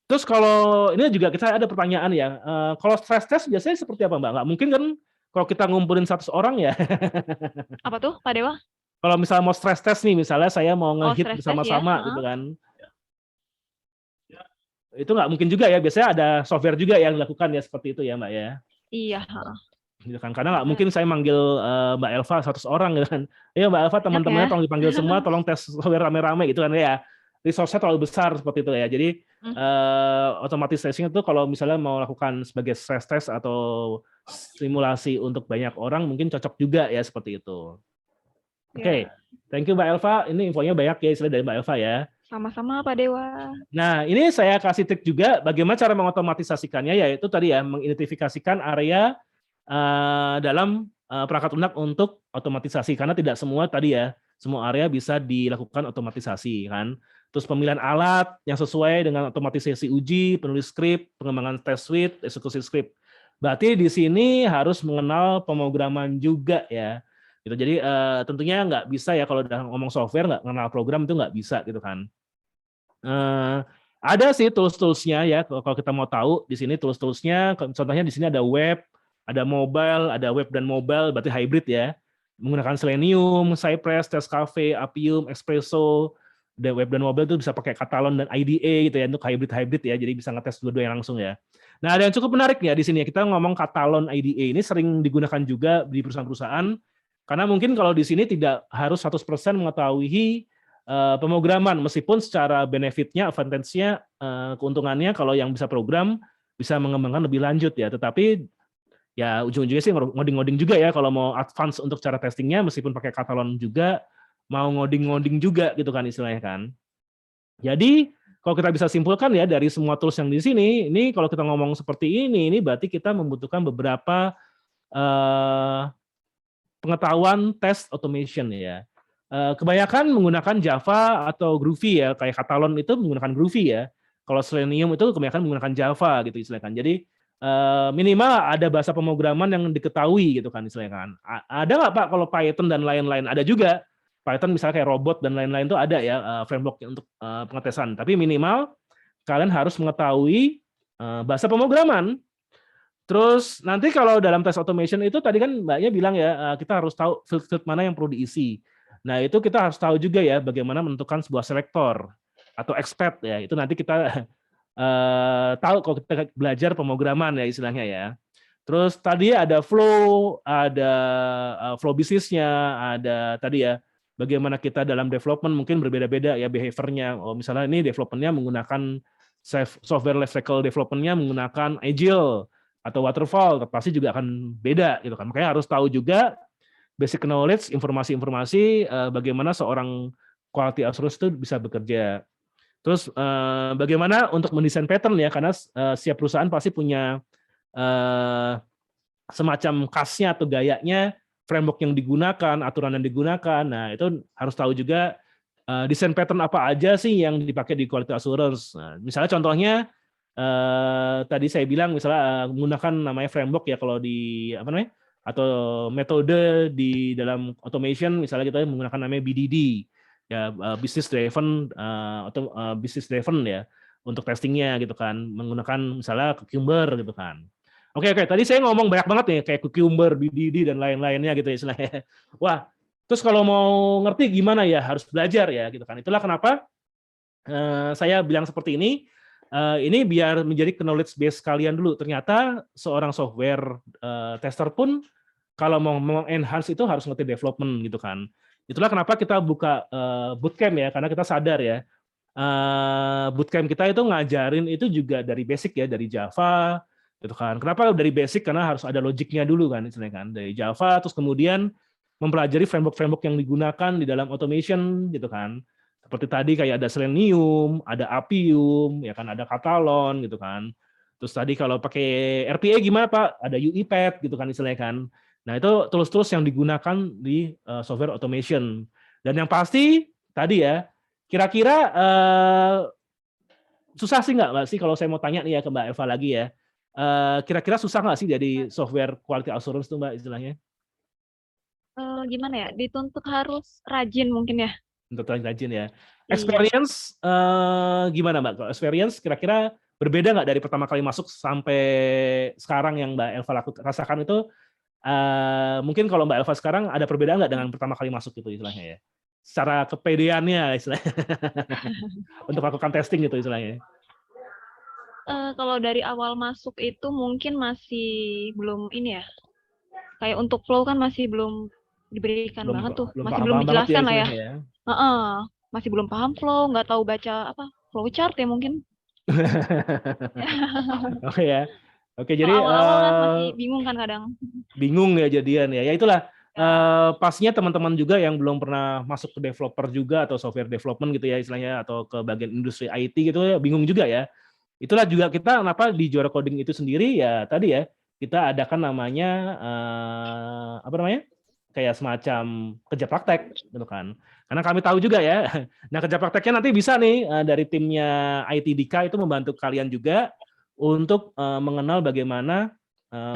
terus kalau ini juga kita ada pertanyaan ya. Kalau stress test biasanya seperti apa Mbak? Nggak mungkin kan kalau kita ngumpulin 100 orang ya. Apa tuh, Pak Dewa? Kalau misalnya mau stress test nih, misalnya saya mau Oh, ngehit stress test ya. bersama-sama Heeh. gitu kan. Itu nggak mungkin juga ya. Biasanya ada software juga yang dilakukan ya seperti itu ya Mbak ya. Iya, heeh. Gitu kan. Karena nggak mungkin saya manggil Mbak Elva 100 orang gitu kan. Ayo Mbak Elva teman-temannya ya. tolong dipanggil semua, tolong tes software rame-rame gitu kan ya. Resource-nya terlalu besar seperti itu ya. Jadi automatic testing itu kalau misalnya mau lakukan sebagai stress test atau simulasi untuk banyak orang mungkin cocok juga ya seperti itu. Oke, thank you Mbak Elva. Ini infonya banyak ya istilah dari Mbak Elva ya. Sama-sama Pak Dewa. Nah, ini saya kasih trik juga bagaimana cara mengotomatisasikannya, yaitu tadi ya mengidentifikasikan area dalam perangkat lunak untuk otomatisasi karena tidak semua tadi ya semua area bisa dilakukan otomatisasi kan. Terus pemilihan alat yang sesuai dengan otomatisasi uji, penulis skrip, pengembangan test suite, eksekusi skrip. Berarti di sini harus mengenal pemrograman juga ya. Gitu. Jadi tentunya nggak bisa ya kalau udah ngomong software nggak mengenal program itu nggak bisa gitu kan. Ada sih tools-toolsnya ya kalau kita mau tahu di sini tools-toolsnya contohnya di sini ada web, ada mobile, ada web dan mobile berarti hybrid ya. Menggunakan Selenium, Cypress, Testcafe, Appium, Espresso, web dan mobile itu bisa pakai Catalan dan IDE gitu ya untuk hybrid ya. Jadi bisa ngetes dua-duanya langsung ya. Nah, ada yang cukup menarik ya di sini kita ngomong Catalan IDE ini sering digunakan juga di perusahaan-perusahaan karena mungkin kalau di sini tidak harus 100% mengetahui pemrograman meskipun secara benefitnya, advantage-nya, keuntungannya kalau yang bisa program bisa mengembangkan lebih lanjut ya. Tetapi ya ujung-ujungnya sih ngoding-ngoding juga ya kalau mau advance untuk cara testingnya meskipun pakai Catalan juga mau ngoding-ngoding juga gitu kan istilahnya kan. Jadi kalau kita bisa simpulkan ya dari semua tools yang di sini, ini kalau kita ngomong seperti ini berarti kita membutuhkan beberapa pengetahuan test automation ya. Kebanyakan menggunakan Java atau Groovy ya, kayak Catalan itu menggunakan Groovy ya. Kalau Selenium itu kebanyakan menggunakan Java gitu istilahnya kan. Jadi minimal ada bahasa pemrograman yang diketahui gitu kan istilahnya kan. Ada nggak Pak kalau Python dan lain-lain? Ada juga. Python misalnya kayak robot dan lain-lain itu ada ya framework untuk pengetesan. Tapi minimal kalian harus mengetahui bahasa pemrograman. Terus nanti kalau dalam test automation itu tadi kan Mbaknya bilang ya kita harus tahu field mana yang perlu diisi. Nah, itu kita harus tahu juga ya bagaimana menentukan sebuah selektor atau expert ya. Itu nanti kita tahu kalau kita belajar pemrograman ya istilahnya ya. Terus tadi ada flow flow bisnisnya, ada tadi ya bagaimana kita dalam development mungkin berbeda-beda ya behaviornya. Oh, misalnya ini developmentnya menggunakan software lifecycle developmentnya menggunakan agile atau waterfall, pasti juga akan beda gitu kan. Makanya harus tahu juga basic knowledge, informasi-informasi bagaimana seorang quality assurance itu bisa bekerja. Terus bagaimana untuk mendesain pattern ya, karena setiap perusahaan pasti punya semacam khasnya atau gayanya, framework yang digunakan, aturan yang digunakan. Nah itu harus tahu juga desain pattern apa aja sih yang dipakai di quality assurance. Nah, misalnya contohnya tadi saya bilang misalnya menggunakan namanya framework ya kalau di apa namanya atau metode di dalam automation misalnya kita menggunakan namanya BDD ya business driven atau business driven ya untuk testingnya gitu kan menggunakan misalnya Cucumber gitu kan. Oke, tadi saya ngomong banyak banget nih kayak Cucumber, BDD dan lain-lainnya gitu ya istilahnya. Wah, terus kalau mau ngerti gimana ya harus belajar ya gitu kan. Itulah kenapa saya bilang seperti ini. Ini biar menjadi knowledge base kalian dulu. Ternyata seorang software tester pun kalau mau enhance itu harus ngerti development gitu kan. Itulah kenapa kita buka bootcamp ya, karena kita sadar ya bootcamp kita itu ngajarin itu juga dari basic ya, dari Java gitu kan. Kenapa dari basic? Karena harus ada logiknya dulu kan, istilahnya kan. Dari Java terus kemudian mempelajari framework-framework yang digunakan di dalam automation gitu kan. Seperti tadi kayak ada Selenium, ada Appium, ya kan ada Catalon gitu kan. Terus tadi kalau pakai RPA gimana Pak? Ada UiPath gitu kan istilahnya kan. Nah, itu tools-tools yang digunakan di software automation. Dan yang pasti tadi ya, kira-kira susah sih nggak sih kalau saya mau tanya nih ya ke Mbak Eva lagi ya. Kira-kira susah nggak sih jadi software quality assurance tuh Mbak istilahnya? Gimana ya? Dituntut harus rajin mungkin ya. Untuk rajin ya. Iya. Experience gimana Mbak? Kalau experience kira-kira berbeda nggak dari pertama kali masuk sampai sekarang yang Mbak Elva rasakan itu? Mungkin kalau Mbak Elva sekarang ada perbedaan nggak dengan pertama kali masuk itu istilahnya ya? Secara kepedeannya istilahnya untuk melakukan testing gitu istilahnya. Kalau dari awal masuk itu mungkin masih belum ini ya. Kayak untuk flow kan masih belum diberikan banget tuh. Masih belum paham banget dijelaskan lah ya. istilahnya Masih belum paham flow, nggak tahu baca apa flowchart ya mungkin. Oke ya. Oke, jadi Kalau awal-awal kan masih bingung kan kadang. bingung ya jadian ya. Ya itulah pastinya teman-teman juga yang belum pernah masuk ke developer juga atau software development gitu ya istilahnya atau ke bagian industri IT gitu ya bingung juga ya. Itulah juga kita kenapa di Juara Coding itu sendiri ya tadi ya kita adakan namanya apa namanya? Kayak semacam kerja praktek gitu kan. Karena kami tahu juga ya. Nah, kerja prakteknya nanti bisa nih dari timnya IT Dika itu membantu kalian juga untuk mengenal bagaimana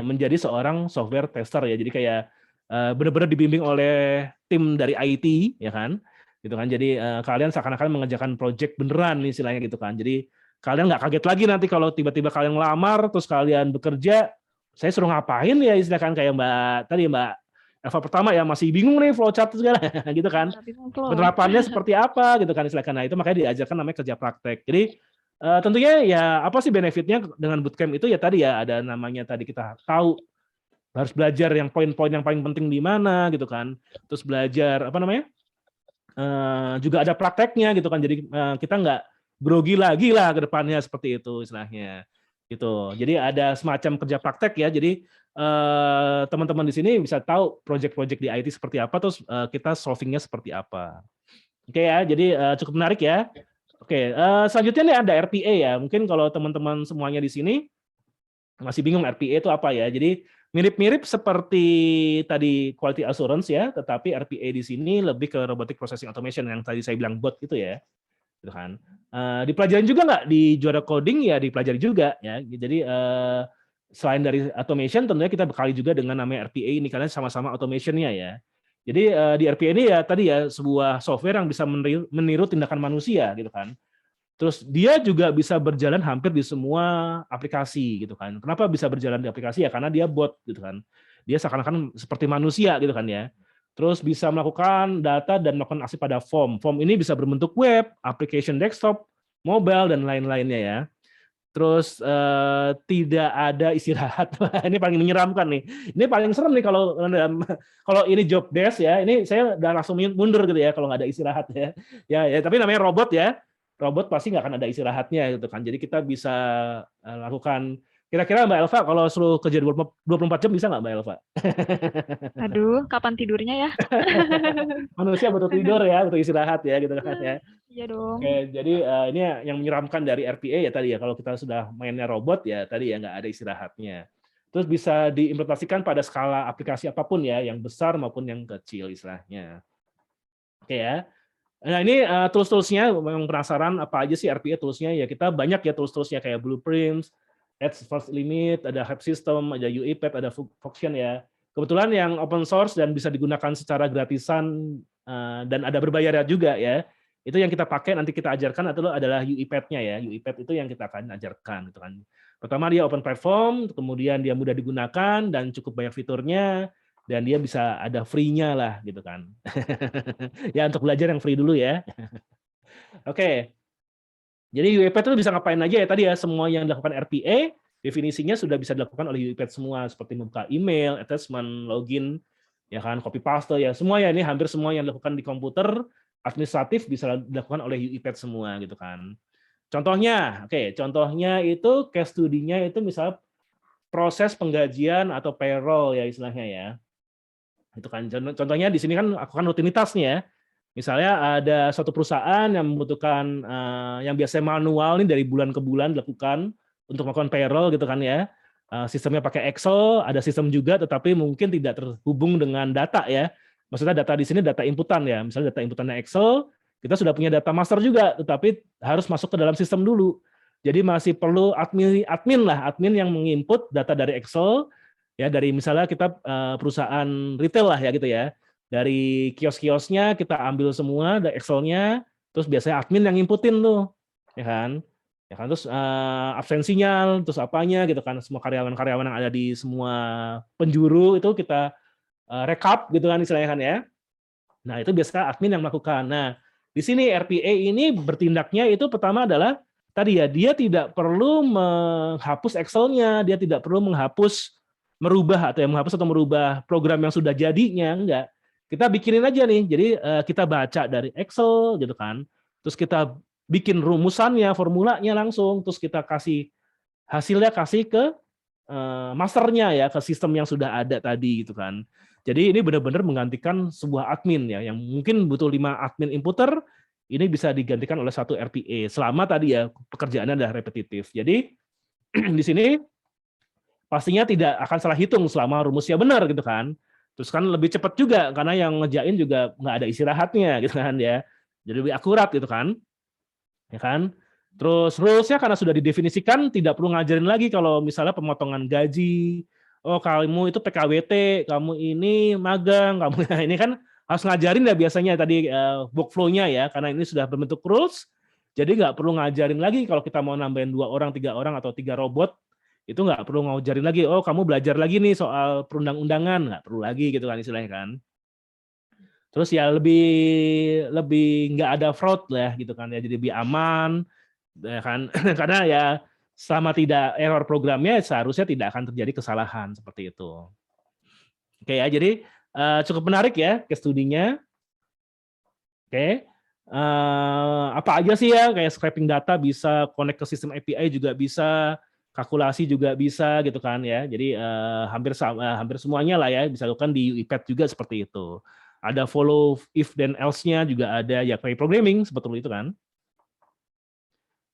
menjadi seorang software tester ya. Jadi kayak benar-benar dibimbing oleh tim dari IT ya kan. Gitu kan. Jadi kalian seakan-akan mengerjakan project beneran nih istilahnya gitu kan. Jadi kalian nggak kaget lagi nanti kalau tiba-tiba kalian ngelamar terus kalian bekerja, saya suruh ngapain ya istilahnya kan kayak Mbak Eva pertama ya masih bingung nih flowchart segala gitu kan. Penerapannya seperti apa gitu kan istilahnya. Nah, itu makanya diajarkan namanya kerja praktek. Jadi tentunya ya apa sih benefitnya dengan bootcamp itu ya tadi ya ada namanya tadi kita tahu harus belajar yang poin-poin yang paling penting di mana gitu kan. Terus belajar apa namanya? Juga ada prakteknya gitu kan. Jadi kita nggak grogi lagi lah ke depannya seperti itu istilahnya. Gitu. Jadi ada semacam kerja praktek ya. Jadi teman-teman di sini bisa tahu project-project di IT seperti apa, terus kita solvingnya seperti apa. Oke ya, jadi cukup menarik ya. Oke, selanjutnya nih ada RPA ya. Mungkin kalau teman-teman semuanya di sini masih bingung RPA itu apa ya. Jadi mirip-mirip seperti tadi quality assurance ya, tetapi RPA di sini lebih ke robotic processing automation yang tadi saya bilang bot gitu ya. Gitu kan. Dipelajarin juga nggak di Juara Coding ya dipelajari juga ya. Jadi selain dari automation tentunya kita bekali juga dengan namanya RPA ini karena sama-sama automation-nya ya. Jadi di RPA ini ya tadi ya sebuah software yang bisa meniru tindakan manusia gitu kan. Terus dia juga bisa berjalan hampir di semua aplikasi gitu kan. Kenapa bisa berjalan di aplikasi ya karena dia bot gitu kan. Dia seakan-akan seperti manusia gitu kan ya. Terus bisa melakukan data dan melakukan aksi pada form. Form ini bisa berbentuk web, application desktop, mobile dan lain-lainnya ya. Terus tidak ada istirahat. Ini paling menyeramkan nih. Ini paling serem nih kalau ini job desk ya. Ini saya udah langsung mundur gitu ya kalau nggak ada istirahat ya. Ya, tapi namanya robot ya. Robot pasti nggak akan ada istirahatnya gitu kan. Jadi kita bisa lakukan. Kira-kira Mbak Elva kalau suruh kerja 24 jam bisa nggak Mbak Elva? Aduh, kapan tidurnya ya? Manusia butuh tidur ya, butuh istirahat ya gitu kan ya. Iya dong. Oke, jadi ini yang menyeramkan dari RPA ya tadi ya kalau kita sudah mainnya robot ya tadi ya nggak ada istirahatnya. Terus bisa diimplementasikan pada skala aplikasi apapun ya, yang besar maupun yang kecil istilahnya. Oke ya. Nah ini tools-toolsnya, memang penasaran apa aja sih RPA toolsnya ya, kita banyak ya tools-toolsnya kayak Blueprints, Edge First Limit, ada Hype System, ada UiPath, ada Function ya. Kebetulan yang open source dan bisa digunakan secara gratisan dan ada berbayar juga ya. Itu yang kita pakai nanti kita ajarkan adalah UiPath-nya ya. UiPath itu yang kita akan ajarkan gitu kan. Pertama dia open platform, kemudian dia mudah digunakan dan cukup banyak fiturnya dan dia bisa ada free-nya lah gitu kan. Ya untuk belajar yang free dulu ya. Oke. Jadi UiPath itu bisa ngapain aja ya tadi ya, semua yang dilakukan RPA definisinya sudah bisa dilakukan oleh UiPath semua, seperti membuka email, attachment, login, ya kan, copy paste ya, semua ya, ini hampir semua yang dilakukan di komputer administratif bisa dilakukan oleh UiPath semua gitu kan. Contohnya, contohnya itu case study-nya itu misalnya proses penggajian atau payroll ya istilahnya ya. Itu kan contohnya di sini kan aku kan rutinitas nih ya. Misalnya ada suatu perusahaan yang membutuhkan yang biasanya manual nih dari bulan ke bulan dilakukan untuk melakukan payroll gitu kan ya. Sistemnya pakai Excel, ada sistem juga tetapi mungkin tidak terhubung dengan data ya. Maksudnya data di sini data inputan ya. Misalnya data inputannya Excel, kita sudah punya data master juga tetapi harus masuk ke dalam sistem dulu. Jadi masih perlu admin yang menginput data dari Excel ya, dari misalnya kita perusahaan retail lah ya gitu ya. Dari kios-kiosnya kita ambil semua dari Excel-nya, terus biasanya admin yang inputin tuh, ya kan? Ya kan, terus absensinya, terus apanya gitu kan, semua karyawan-karyawan yang ada di semua penjuru itu kita rekap gitu kan istilahnya kan ya. Nah, itu biasa admin yang melakukan. Nah, di sini RPA ini bertindaknya itu pertama adalah tadi ya, dia tidak perlu menghapus Excel-nya, dia tidak perlu merubah atau merubah program yang sudah jadinya, enggak. Kita bikinin aja nih, jadi kita baca dari Excel gitu kan, terus kita bikin rumusannya, formulanya langsung, terus kita kasih hasilnya ke masternya ya, ke sistem yang sudah ada tadi gitu kan. Jadi ini benar-benar menggantikan sebuah admin ya, yang mungkin butuh 5 admin inputter, ini bisa digantikan oleh satu RPA, selama tadi ya pekerjaannya adalah repetitif. Jadi di sini pastinya tidak akan salah hitung selama rumusnya benar gitu kan. Terus kan lebih cepat juga karena yang ngerjain juga nggak ada istirahatnya gitu kan ya. Jadi lebih akurat gitu kan. Ya kan? Terus rules-nya karena sudah didefinisikan tidak perlu ngajarin lagi kalau misalnya pemotongan gaji. Oh, kamu itu PKWT, kamu ini magang, kamu ini kan harus ngajarin ya biasanya tadi workflow-nya ya, karena ini sudah berbentuk rules. Jadi nggak perlu ngajarin lagi kalau kita mau nambahin 2 orang, 3 orang atau 3 robot itu nggak perlu ngajarin lagi, oh kamu belajar lagi nih soal perundang-undangan, nggak perlu lagi gitu kan istilahnya kan. Terus ya lebih nggak ada fraud lah gitu kan ya, jadi lebih aman ya kan. Karena ya selama tidak error programnya seharusnya tidak akan terjadi kesalahan seperti itu. Oke ya, jadi cukup menarik ya case study-nya. Oke. Apa aja sih ya, kayak scraping data bisa, connect ke sistem API juga bisa, kalkulasi juga bisa gitu kan ya. Jadi hampir semuanya lah ya bisa dilakukan di UiPath juga seperti itu. Ada follow if then else-nya juga ada ya, query programming seperti itu kan.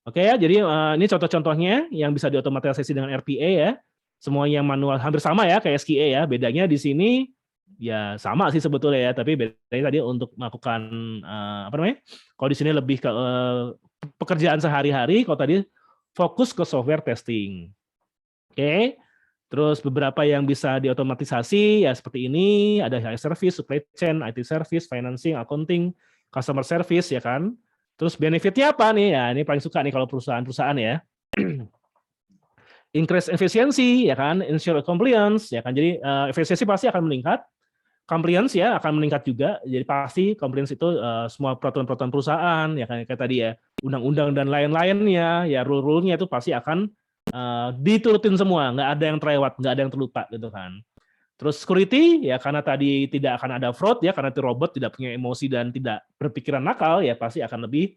Oke ya, jadi ini contoh-contohnya yang bisa diotomatisasi dengan RPA ya. Semua yang manual hampir sama ya kayak SQA ya. Bedanya di sini ya sama sih sebetulnya ya, tapi bedanya tadi untuk melakukan kalau di sini lebih ke pekerjaan sehari-hari, kalau tadi fokus ke software testing. Oke. Terus beberapa yang bisa diotomatisasi ya seperti ini, ada HR service, supply chain, IT service, financing, accounting, customer service ya kan. Terus benefitnya apa nih? Ya ini paling suka nih kalau perusahaan-perusahaan ya. Increase efficiency ya kan, ensure compliance ya kan. Jadi efisiensi pasti akan meningkat. Compliance ya akan meningkat juga. Jadi pasti compliance itu semua peraturan-peraturan perusahaan ya kan, kayak tadi ya, undang-undang dan lain-lainnya ya, rule-rule-nya itu pasti akan diturutin semua, nggak ada yang terlewat, nggak ada yang terlupa gitu kan. Terus security ya karena tadi tidak akan ada fraud ya, karena itu robot tidak punya emosi dan tidak berpikiran nakal ya, pasti akan lebih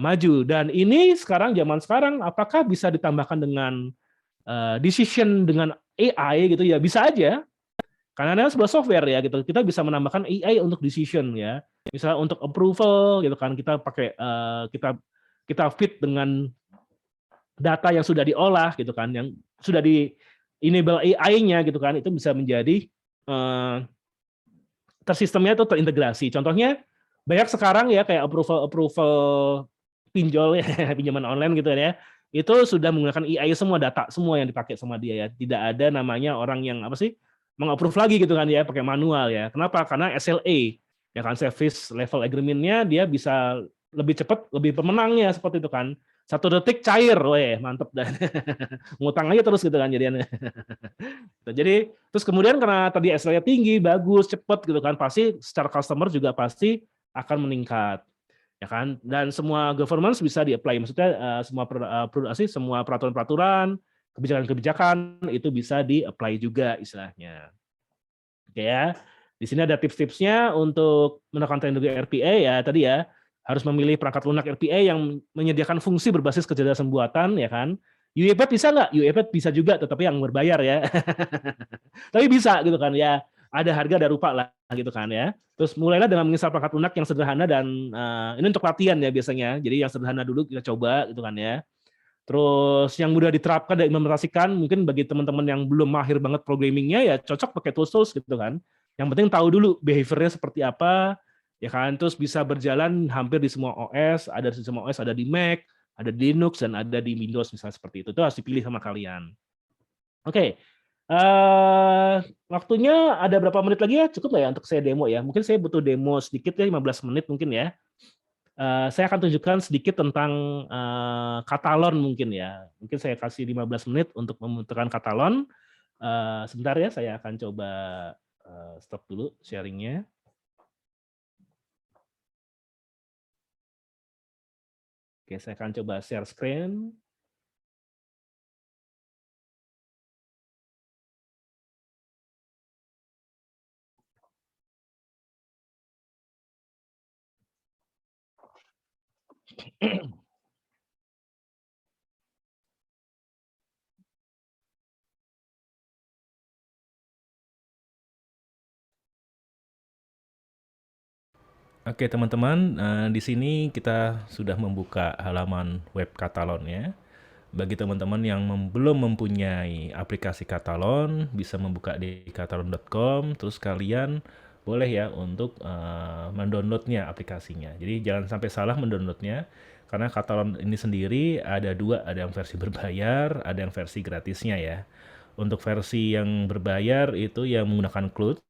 maju. Dan ini zaman sekarang apakah bisa ditambahkan dengan decision dengan AI gitu ya, bisa aja. Karena ada sebuah software ya gitu, kita bisa menambahkan AI untuk decision ya. Misalnya untuk approval gitu kan, kita pakai kita fit dengan data yang sudah diolah gitu kan, yang sudah di enable AI-nya gitu kan, itu bisa menjadi tersistemnya itu terintegrasi. Contohnya banyak sekarang ya kayak approval pinjol ya, pinjaman online gitu ya. Itu sudah menggunakan AI semua, data semua yang dipakai sama dia ya. Tidak ada namanya orang yang apa sih mengapprove lagi gitu kan ya, pakai manual ya. Kenapa? Karena SLA ya kan, service level agreement-nya dia bisa lebih cepat, lebih pemenangnya seperti itu kan. 1 detik cair, weh mantep dah. Ngutang aja terus gitu kan jadinya. Jadi terus kemudian karena tadi SLA tinggi, bagus, cepat gitu kan, pasti secara customer juga pasti akan meningkat, ya kan? Dan semua governance bisa di-apply, maksudnya semua peraturan-peraturan, kebijakan-kebijakan itu bisa di-apply juga istilahnya. Oke ya. Di sini ada tips-tipsnya untuk menekan teknologi RPA ya tadi ya, harus memilih perangkat lunak RPA yang menyediakan fungsi berbasis kecerdasan buatan ya kan. UiPath bisa nggak? UiPath bisa juga, tetapi yang berbayar ya. Tapi bisa gitu kan ya. Ada harga ada rupa lah gitu kan ya. Terus mulailah dengan menginstal perangkat lunak yang sederhana dan ini untuk latihan ya biasanya. Jadi yang sederhana dulu kita coba gitu kan ya. Terus yang mudah diterapkan dan implementasikan mungkin bagi teman-teman yang belum mahir banget programmingnya ya cocok pakai tools-tools gitu kan. Yang penting tahu dulu behaviornya seperti apa, ya kan. Terus bisa berjalan hampir di semua OS, ada di semua OS, ada di Mac, ada di Linux dan ada di Windows misalnya seperti itu. Itu harus dipilih sama kalian. Oke. Waktunya ada berapa menit lagi ya? Cukup nggak ya untuk saya demo ya? Mungkin saya butuh demo sedikit ya, 15 menit mungkin ya. Saya akan tunjukkan sedikit tentang katalon mungkin ya. Mungkin saya kasih 15 menit untuk membentukkan katalon. Sebentar ya, saya akan coba stop dulu sharingnya. Oke, saya akan coba share screen. Oke teman-teman, di sini kita sudah membuka halaman web katalonnya. Bagi teman-teman yang belum mempunyai aplikasi Katalon, bisa membuka di katalon.com, terus kalian boleh ya untuk mendownloadnya aplikasinya. Jadi jangan sampai salah mendownloadnya, karena Katalon ini sendiri ada dua, ada yang versi berbayar, ada yang versi gratisnya ya. Untuk versi yang berbayar itu yang menggunakan Cloud.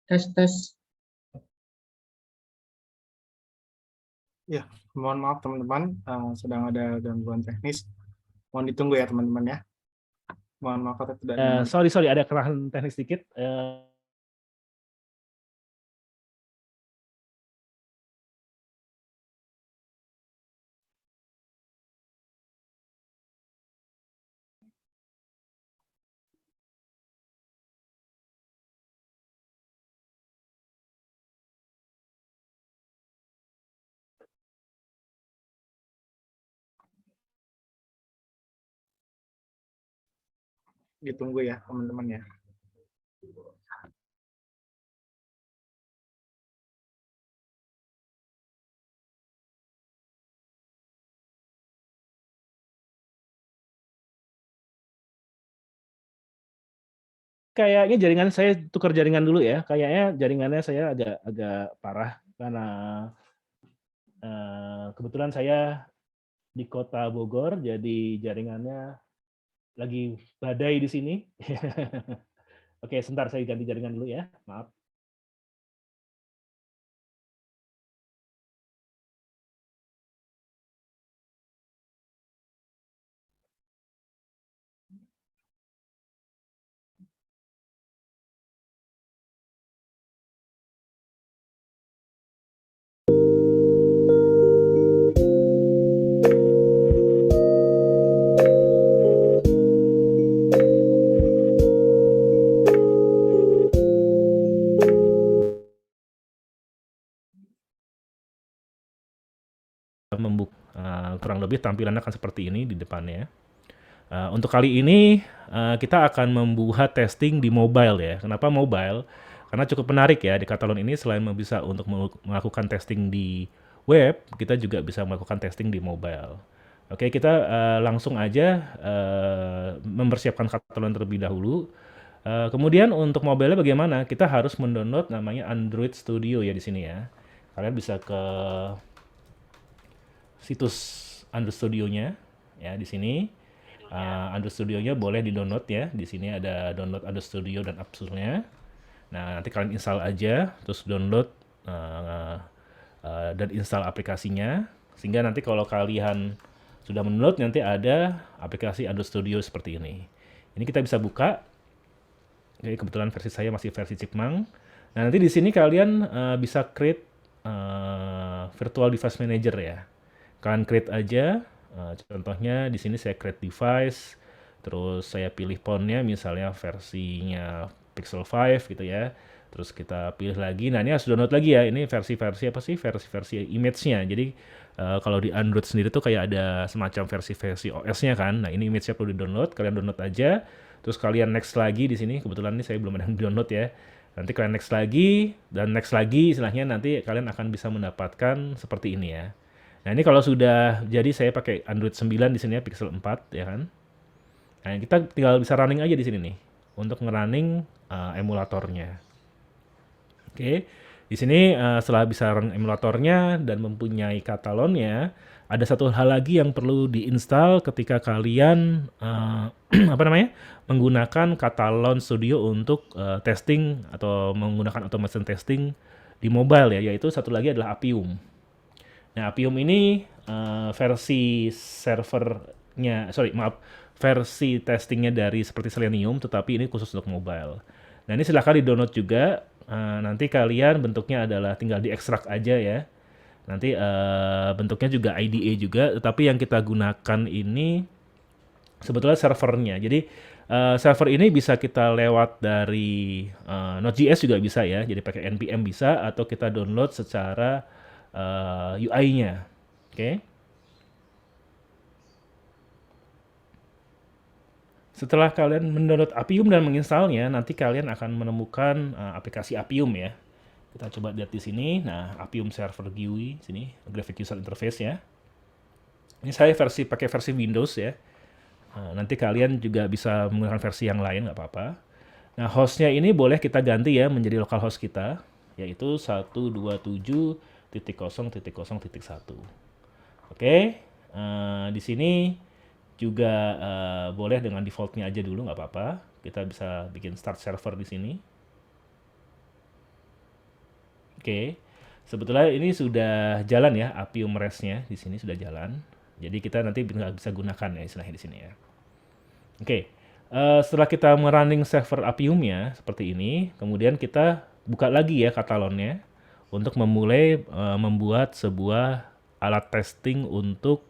Tes tes. Ya, mohon maaf teman-teman, sedang ada gangguan teknis. Mohon ditunggu ya teman-teman ya. Mohon maaf kalau tidak nyaman. Sorry, ada kesalahan teknis sedikit. Ditunggu ya teman-teman ya. Kayaknya jaringan saya tukar jaringan dulu ya. Kayaknya jaringannya saya agak parah karena kebetulan saya di kota Bogor, jadi jaringannya lagi badai di sini. Oke, sebentar saya ganti jaringan dulu ya. Maaf. membuka kurang lebih tampilannya akan seperti ini di depannya. Untuk kali ini kita akan membuat testing di mobile ya. Kenapa mobile? Karena cukup menarik ya di Katalon ini, selain bisa untuk melakukan testing di web, kita juga bisa melakukan testing di mobile. Oke, kita langsung aja mempersiapkan Katalon terlebih dahulu. Kemudian untuk mobile bagaimana? Kita harus mendownload namanya Android Studio ya di sini ya. Kalian bisa ke situs Android Studio-nya ya di sini. Android Studio-nya boleh di-download ya. Di sini ada download Android Studio dan App Store-nya. Nah, nanti kalian install aja, terus download dan install aplikasinya. Sehingga nanti kalau kalian sudah mendownload, nanti ada aplikasi Android Studio seperti ini. Ini kita bisa buka. Jadi kebetulan versi saya masih versi Chipmunk. Nah, nanti di sini kalian bisa create virtual device manager ya. Kalian create aja. Contohnya di sini saya create device, terus saya pilih fontnya misalnya versinya Pixel 5 gitu ya. Terus kita pilih lagi. Nah, ini harus download lagi ya. Ini versi-versi apa sih? Versi-versi image-nya. Jadi kalau di Android sendiri tuh kayak ada semacam versi-versi OS-nya kan. Nah, ini image-nya perlu di-download. Kalian download aja. Terus kalian next lagi di sini. Kebetulan ini saya belum ada yang download ya. Nanti kalian next lagi dan next lagi, istilahnya nanti kalian akan bisa mendapatkan seperti ini ya. Nah, ini kalau sudah jadi saya pakai Android 9 di sini ya, Pixel 4 ya kan. Nah, kita tinggal bisa running aja di sini nih untuk ngerunning emulatornya. Oke. Di sini setelah bisa run emulatornya dan mempunyai Katalonnya, ada satu hal lagi yang perlu diinstal ketika kalian menggunakan Katalon Studio untuk testing atau menggunakan automation testing di mobile ya, yaitu satu lagi adalah Appium. Nah, Appium ini versi versi testingnya dari seperti Selenium, tetapi ini khusus untuk mobile. Nah, ini silahkan di-download juga. Nanti kalian bentuknya adalah tinggal diekstrak aja ya. Nanti bentuknya juga IDE juga, tetapi yang kita gunakan ini sebetulnya servernya. Jadi server ini bisa kita lewat dari Node.js juga bisa ya. Jadi pakai npm bisa, atau kita download secara UI-nya. Oke. Setelah kalian mendownload Appium dan menginstalnya, nanti kalian akan menemukan aplikasi Appium ya. Kita coba lihat di sini. Nah, Appium Server GUI sini, Graphic User Interface ya. Ini saya pakai versi Windows ya. Nanti kalian juga bisa menggunakan versi yang lain, nggak apa-apa. Nah, hostnya ini boleh kita ganti ya menjadi localhost kita, yaitu 127.0.0.1. Oke. Di sini juga boleh dengan defaultnya aja dulu, nggak apa-apa. Kita bisa bikin start server di sini. Oke. Sebetulnya ini sudah jalan ya, Appium REST-nya di sini sudah jalan. Jadi kita nanti bisa gunakan ya istilahnya di sini ya. Oke. Setelah kita merunning server Appium-nya seperti ini, kemudian kita buka lagi ya Katalonnya untuk memulai membuat sebuah alat testing untuk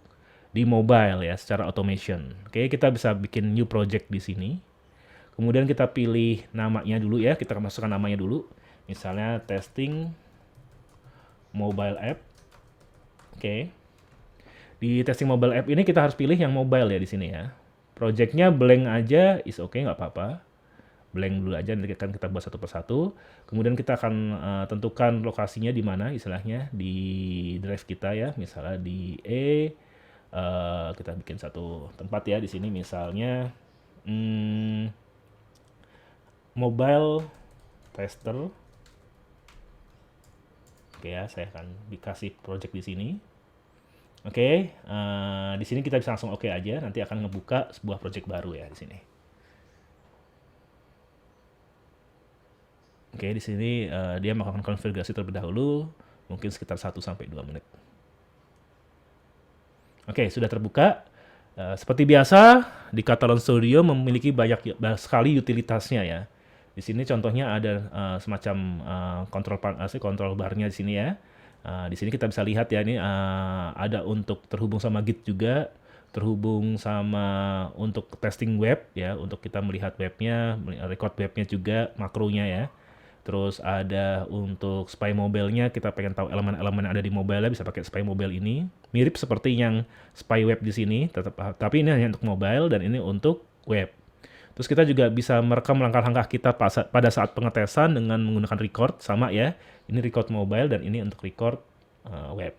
di mobile ya secara automation. Oke, kita bisa bikin new project di sini. Kemudian kita pilih namanya dulu ya, kita masukkan namanya dulu. Misalnya testing mobile app. Oke. Di testing mobile app ini kita harus pilih yang mobile ya di sini ya. Projectnya blank aja is oke, nggak apa-apa. Blank dulu aja, nanti akan kita buat satu persatu. Kemudian kita akan tentukan lokasinya di mana, istilahnya di drive kita ya, misalnya di kita bikin satu tempat ya di sini misalnya mobile tester. Oke ya, saya akan dikasih project di sini. Oke, di sini kita bisa langsung oke aja, nanti akan ngebuka sebuah project baru ya di sini. Oke, di sini dia melakukan konfigurasi terlebih dahulu, mungkin sekitar 1 sampai 2 menit. Oke, sudah terbuka. Seperti biasa, di Katalon Studio memiliki banyak sekali utilitasnya ya. Di sini contohnya ada semacam control bar-nya di sini ya. Di sini kita bisa lihat ya, ini ada untuk terhubung sama Git juga, terhubung sama untuk testing web ya, untuk kita melihat webnya, record webnya juga, makronya ya. Terus ada untuk Spy Mobile-nya, kita pengen tahu elemen-elemen yang ada di mobile bisa pakai Spy Mobile ini. Mirip seperti yang Spy Web di sini, tapi ini hanya untuk mobile dan ini untuk web. Terus kita juga bisa merekam langkah-langkah kita pada saat pengetesan dengan menggunakan record, sama ya. Ini record mobile dan ini untuk record web.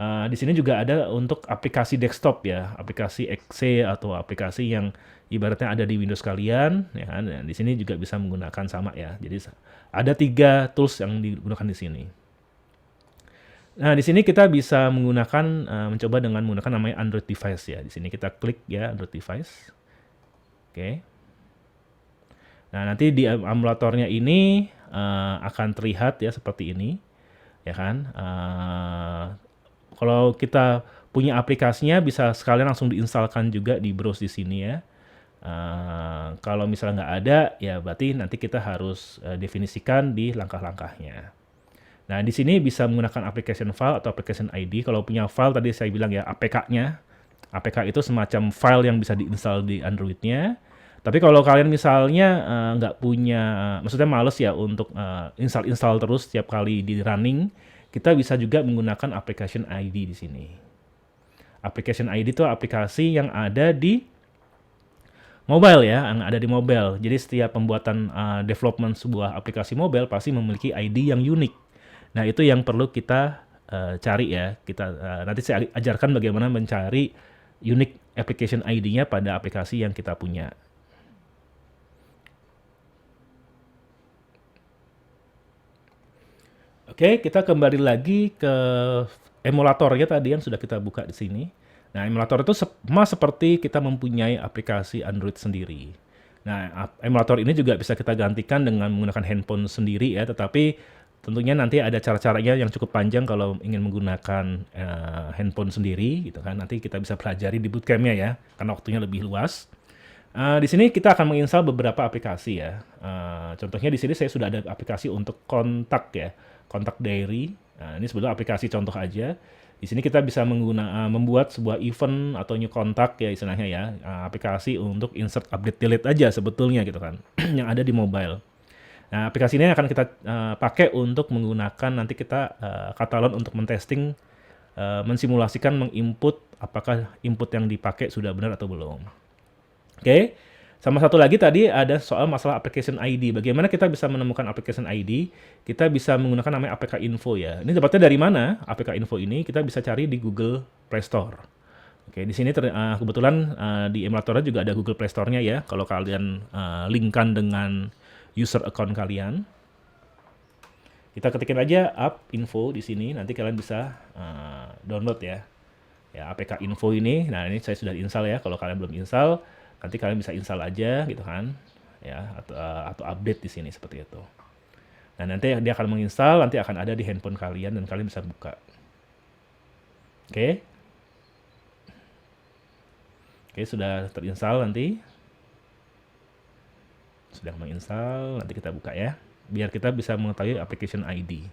Di sini juga ada untuk aplikasi desktop ya, aplikasi exe atau aplikasi yang ibaratnya ada di Windows kalian, ya kan? Dan di sini juga bisa menggunakan sama ya. Jadi ada 3 tools yang digunakan di sini. Nah, di sini kita bisa menggunakan mencoba dengan menggunakan namanya Android device ya. Di sini kita klik ya Android device. Oke. Nah, nanti di emulatornya ini akan terlihat ya seperti ini, ya kan? Kalau kita punya aplikasinya bisa sekalian langsung diinstalkan juga di browse di sini ya. Kalau misalnya nggak ada, ya berarti nanti kita harus definisikan di langkah-langkahnya. Nah, di sini bisa menggunakan application file atau application ID. Kalau punya file tadi saya bilang ya APK-nya. APK itu semacam file yang bisa diinstal di Android-nya. Tapi kalau kalian misalnya nggak punya, maksudnya males ya untuk install terus setiap kali di running, kita bisa juga menggunakan application ID di sini. Application ID itu aplikasi yang ada di mobile ya, yang ada di mobile. Jadi setiap pembuatan development sebuah aplikasi mobile pasti memiliki ID yang unik. Nah, itu yang perlu kita cari ya. Nanti saya ajarkan bagaimana mencari unique application ID-nya pada aplikasi yang kita punya. Oke, kita kembali lagi ke emulatornya tadi yang sudah kita buka di sini. Nah, emulator itu sama seperti kita mempunyai aplikasi Android sendiri. Nah, emulator ini juga bisa kita gantikan dengan menggunakan handphone sendiri ya, tetapi tentunya nanti ada cara-caranya yang cukup panjang kalau ingin menggunakan handphone sendiri gitu kan. Nanti kita bisa pelajari di bootcamp-nya ya, karena waktunya lebih luas. Di sini kita akan menginstal beberapa aplikasi ya. Contohnya di sini saya sudah ada aplikasi untuk kontak ya, kontak diary. Nah, ini sebetulnya aplikasi contoh aja. Di sini kita bisa membuat sebuah event atau new kontak ya istilahnya ya, aplikasi untuk insert update delete aja sebetulnya gitu kan, yang ada di mobile. Nah, aplikasi ini akan kita pakai untuk menggunakan nanti kita Catalan untuk mentesting, mensimulasikan, menginput apakah input yang dipakai sudah benar atau belum. Oke, sama satu lagi tadi ada soal masalah application ID. Bagaimana kita bisa menemukan application ID? Kita bisa menggunakan namanya APK Info ya. Ini dapatnya dari mana? APK Info ini kita bisa cari di Google Play Store. Oke, di sini kebetulan di emulatornya juga ada Google Play Store-nya ya. Kalau kalian linkkan dengan user account kalian, kita ketikin aja app info di sini. Nanti kalian bisa download ya. Ya, APK Info ini. Nah, ini saya sudah install ya. Kalau kalian belum install, nanti kalian bisa install aja gitu kan ya, atau update di sini seperti itu. Nah, nanti dia akan menginstal, nanti akan ada di handphone kalian dan kalian bisa buka. Oke, sudah terinstall, nanti sudah menginstal, nanti kita buka ya biar kita bisa mengetahui application ID.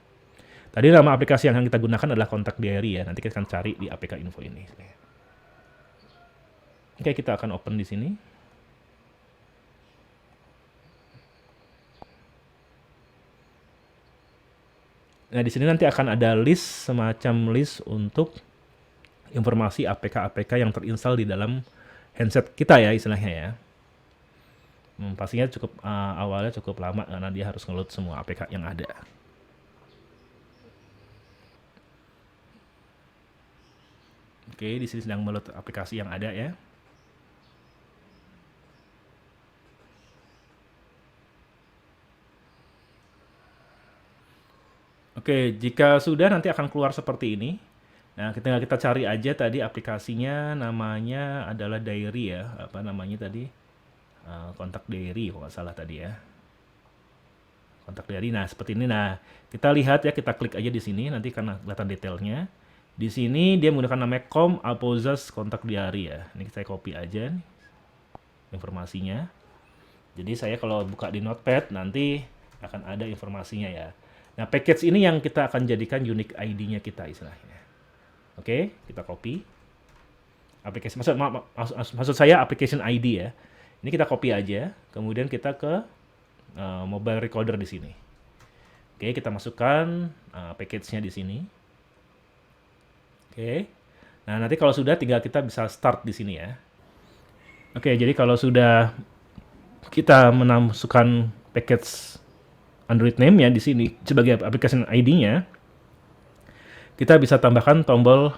Tadi nama aplikasi yang kita gunakan adalah Contact Diary ya, nanti kita akan cari di APK Info ini. Oke, kita akan open di sini. Nah, di sini nanti akan ada list, semacam list untuk informasi APK-APK yang terinstall di dalam handset kita ya istilahnya ya. Pastinya cukup awalnya cukup lama karena dia harus ngeload semua APK yang ada. Oke, di sini sedang meload aplikasi yang ada ya. Oke, jika sudah nanti akan keluar seperti ini. Nah, kita cari aja tadi aplikasinya, namanya adalah Diary ya. Apa namanya tadi? Kontak Diary kalau nggak salah tadi ya. Kontak Diary. Nah, seperti ini. Nah, kita lihat ya, kita klik aja di sini nanti karena kelihatan detailnya. Di sini dia menggunakan namanya Com Apozas Kontak Diary ya. Ini saya copy aja nih, informasinya. Jadi saya kalau buka di Notepad nanti akan ada informasinya ya. Nah, package ini yang kita akan jadikan unique ID-nya kita istilahnya. Oke, kita copy. Aplikasi maksud saya application ID ya. Ini kita copy aja, kemudian kita ke mobile recorder di sini. Oke, kita masukkan package-nya di sini. Oke. Nah, nanti kalau sudah tinggal kita bisa start di sini ya. Oke, jadi kalau sudah kita memasukkan package Android name ya di sini sebagai application ID-nya, kita bisa tambahkan tombol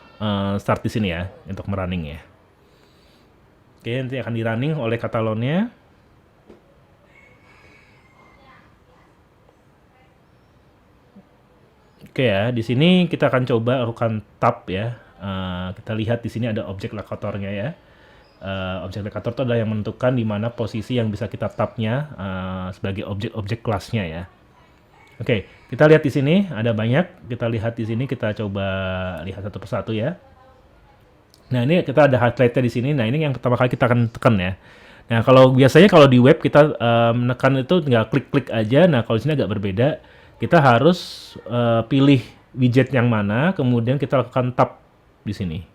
start di sini ya untuk merunning ya. Oke, nanti akan di-running oleh Katalonnya. Oke ya, di sini kita akan coba lakukan tab ya. Kita lihat di sini ada objek lokatornya ya. Objek lokator itu adalah yang menentukan di mana posisi yang bisa kita tabnya sebagai objek-objek kelasnya ya. Oke, kita lihat di sini ada banyak. Kita lihat di sini, kita coba lihat satu persatu ya. Nah, ini kita ada highlight-nya di sini. Nah, ini yang pertama kali kita akan tekan ya. Nah, kalau biasanya kalau di web kita menekan itu tinggal klik-klik aja. Nah, kalau di sini agak berbeda. Kita harus pilih widget yang mana, kemudian kita lakukan tab di sini.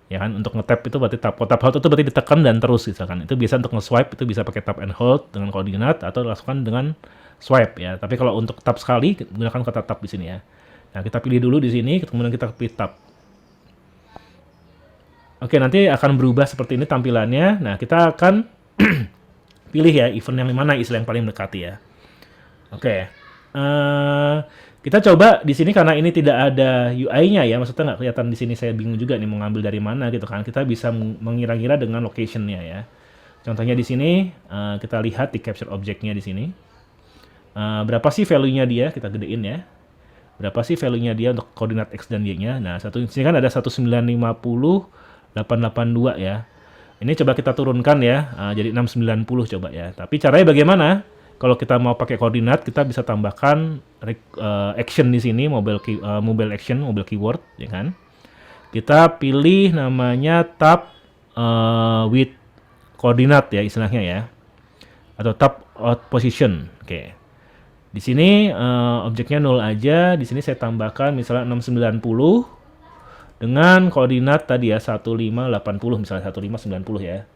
Ya kan, untuk nge-tap itu berarti tab. Kalau tab hold itu berarti ditekan dan terus misalkan. Itu biasa untuk nge-swipe itu bisa pakai tap and hold dengan koordinat atau lakukan dengan swipe ya. Tapi kalau untuk tap sekali gunakan kata tab di sini ya. Nah, kita pilih dulu di sini, kemudian kita pilih tab. Oke, nanti akan berubah seperti ini tampilannya. Nah, kita akan pilih ya event yang mana istilah yang paling mendekati ya. Oke. Kita coba di sini karena ini tidak ada UI-nya ya, maksudnya nggak kelihatan di sini, saya bingung juga nih mau ngambil dari mana gitu kan. Kita bisa mengira-ngira dengan location-nya ya. Contohnya di sini kita lihat di capture object-nya di sini. Berapa sih value-nya dia? Kita gedein ya. Berapa sih value-nya dia untuk koordinat X dan Y-nya? Nah, di sini kan ada 1950.882 ya. Ini coba kita turunkan ya, jadi 690 coba ya. Tapi caranya bagaimana? Kalau kita mau pakai koordinat, kita bisa tambahkan action di sini, mobile action, mobile keyword, ya kan? Kita pilih namanya tab with koordinat ya istilahnya ya, atau tab out position. Oke. Di sini objeknya 0 aja. Di sini saya tambahkan misalnya 690 dengan koordinat tadi ya 1580 misalnya 1590 ya.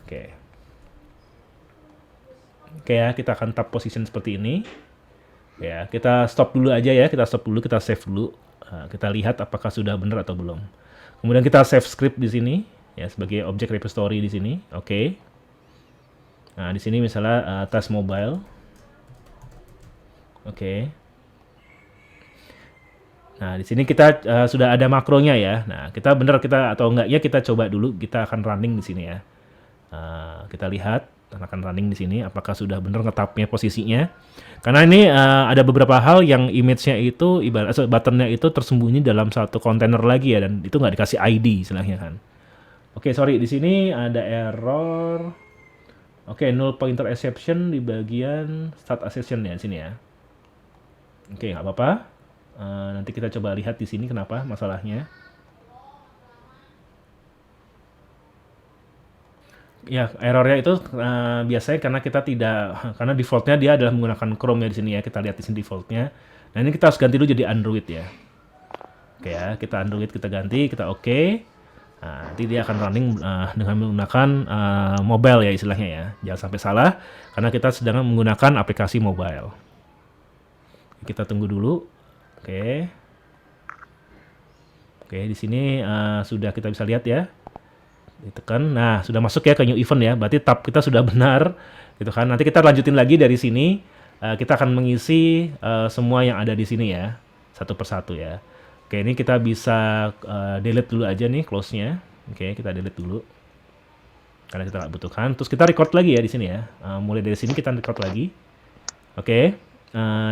Oke. Oke ya, kita akan tab position seperti ini. Ya, kita stop dulu aja ya, kita stop dulu, kita save dulu. Kita lihat apakah sudah benar atau belum. Kemudian kita save script di sini ya sebagai objek repository di sini. Oke. Nah, di sini misalnya test mobile. Oke. Nah, di sini kita sudah ada makronya ya. Nah, kita benar kita atau enggaknya kita coba dulu, kita akan running di sini ya. Kita lihat akan running di sini apakah sudah benar ngetapnya posisinya. Karena ini ada beberapa hal yang image-nya itu ibarat button-nya itu tersembunyi dalam satu kontainer lagi ya, dan itu nggak dikasih ID istilahnya kan. Oke, sorry di sini ada error. Oke, null pointer exception di bagian start accession ya di sini ya. Oke, nggak apa-apa. Nanti kita coba lihat di sini kenapa masalahnya. Ya, errornya itu biasanya karena kita karena defaultnya dia adalah menggunakan Chrome ya di sini ya. Kita lihat di sini defaultnya. Nah, ini kita harus ganti dulu jadi Android ya. Oke ya, kita Android kita ganti, kita oke. Nah, nanti dia akan running dengan menggunakan mobile ya istilahnya ya. Jangan sampai salah karena kita sedang menggunakan aplikasi mobile. Kita tunggu dulu. Oke. Oke, di sini sudah kita bisa lihat ya. Ditekan. Nah, sudah masuk ya ke new event ya. Berarti tab kita sudah benar gitu kan. Nanti kita lanjutin lagi dari sini. Kita akan mengisi semua yang ada di sini ya. Satu persatu ya. Oke, ini kita bisa delete dulu aja nih close-nya. Oke, kita delete dulu. Karena kita nggak butuhkan. Terus kita record lagi ya di sini ya. Mulai dari sini kita record lagi. Oke.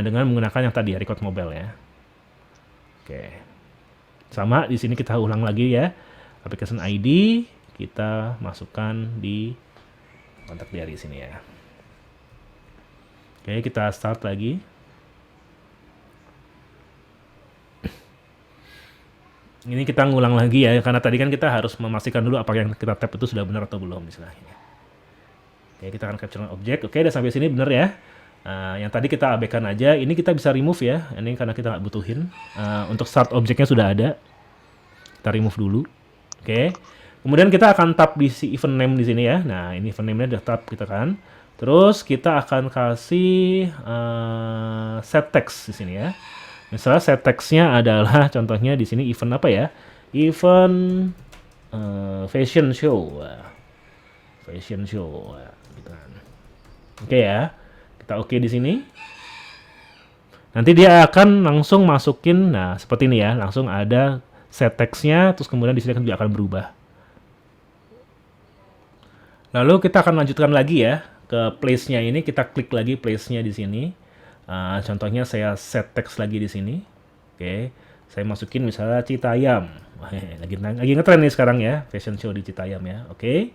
Dengan menggunakan yang tadi ya, record mobile ya. Oke. Sama di sini kita ulang lagi ya. Application ID kita masukkan di kontak diary sini ya. Oke, kita start lagi. Ini kita ngulang lagi ya, karena tadi kan kita harus memastikan dulu apakah yang kita tap itu sudah benar atau belum istilahnya. Oke, kita akan capture objek. Oke, udah sampai sini benar ya. Yang tadi kita abaikan aja, ini kita bisa remove ya. Ini karena kita nggak butuhin. Untuk start objeknya sudah ada. Kita remove dulu. Oke. Kemudian kita akan tap di si event name di sini ya. Nah, ini event name-nya udah tap kita kan. Terus kita akan kasih set text di sini ya. Misalnya set text-nya adalah contohnya di sini event apa ya? Event fashion show. Fashion show gitu kan. Oke ya. Kita oke di sini. Nanti dia akan langsung masukin, nah seperti ini ya, langsung ada set text-nya, terus kemudian di sini juga akan berubah. Lalu kita akan lanjutkan lagi ya ke place-nya ini, kita klik lagi place-nya di sini. Contohnya saya set text lagi di sini. Oke, saya masukin misalnya Citayam. Lagi ngetren nih sekarang ya, fashion show di Citayam ya. Oke.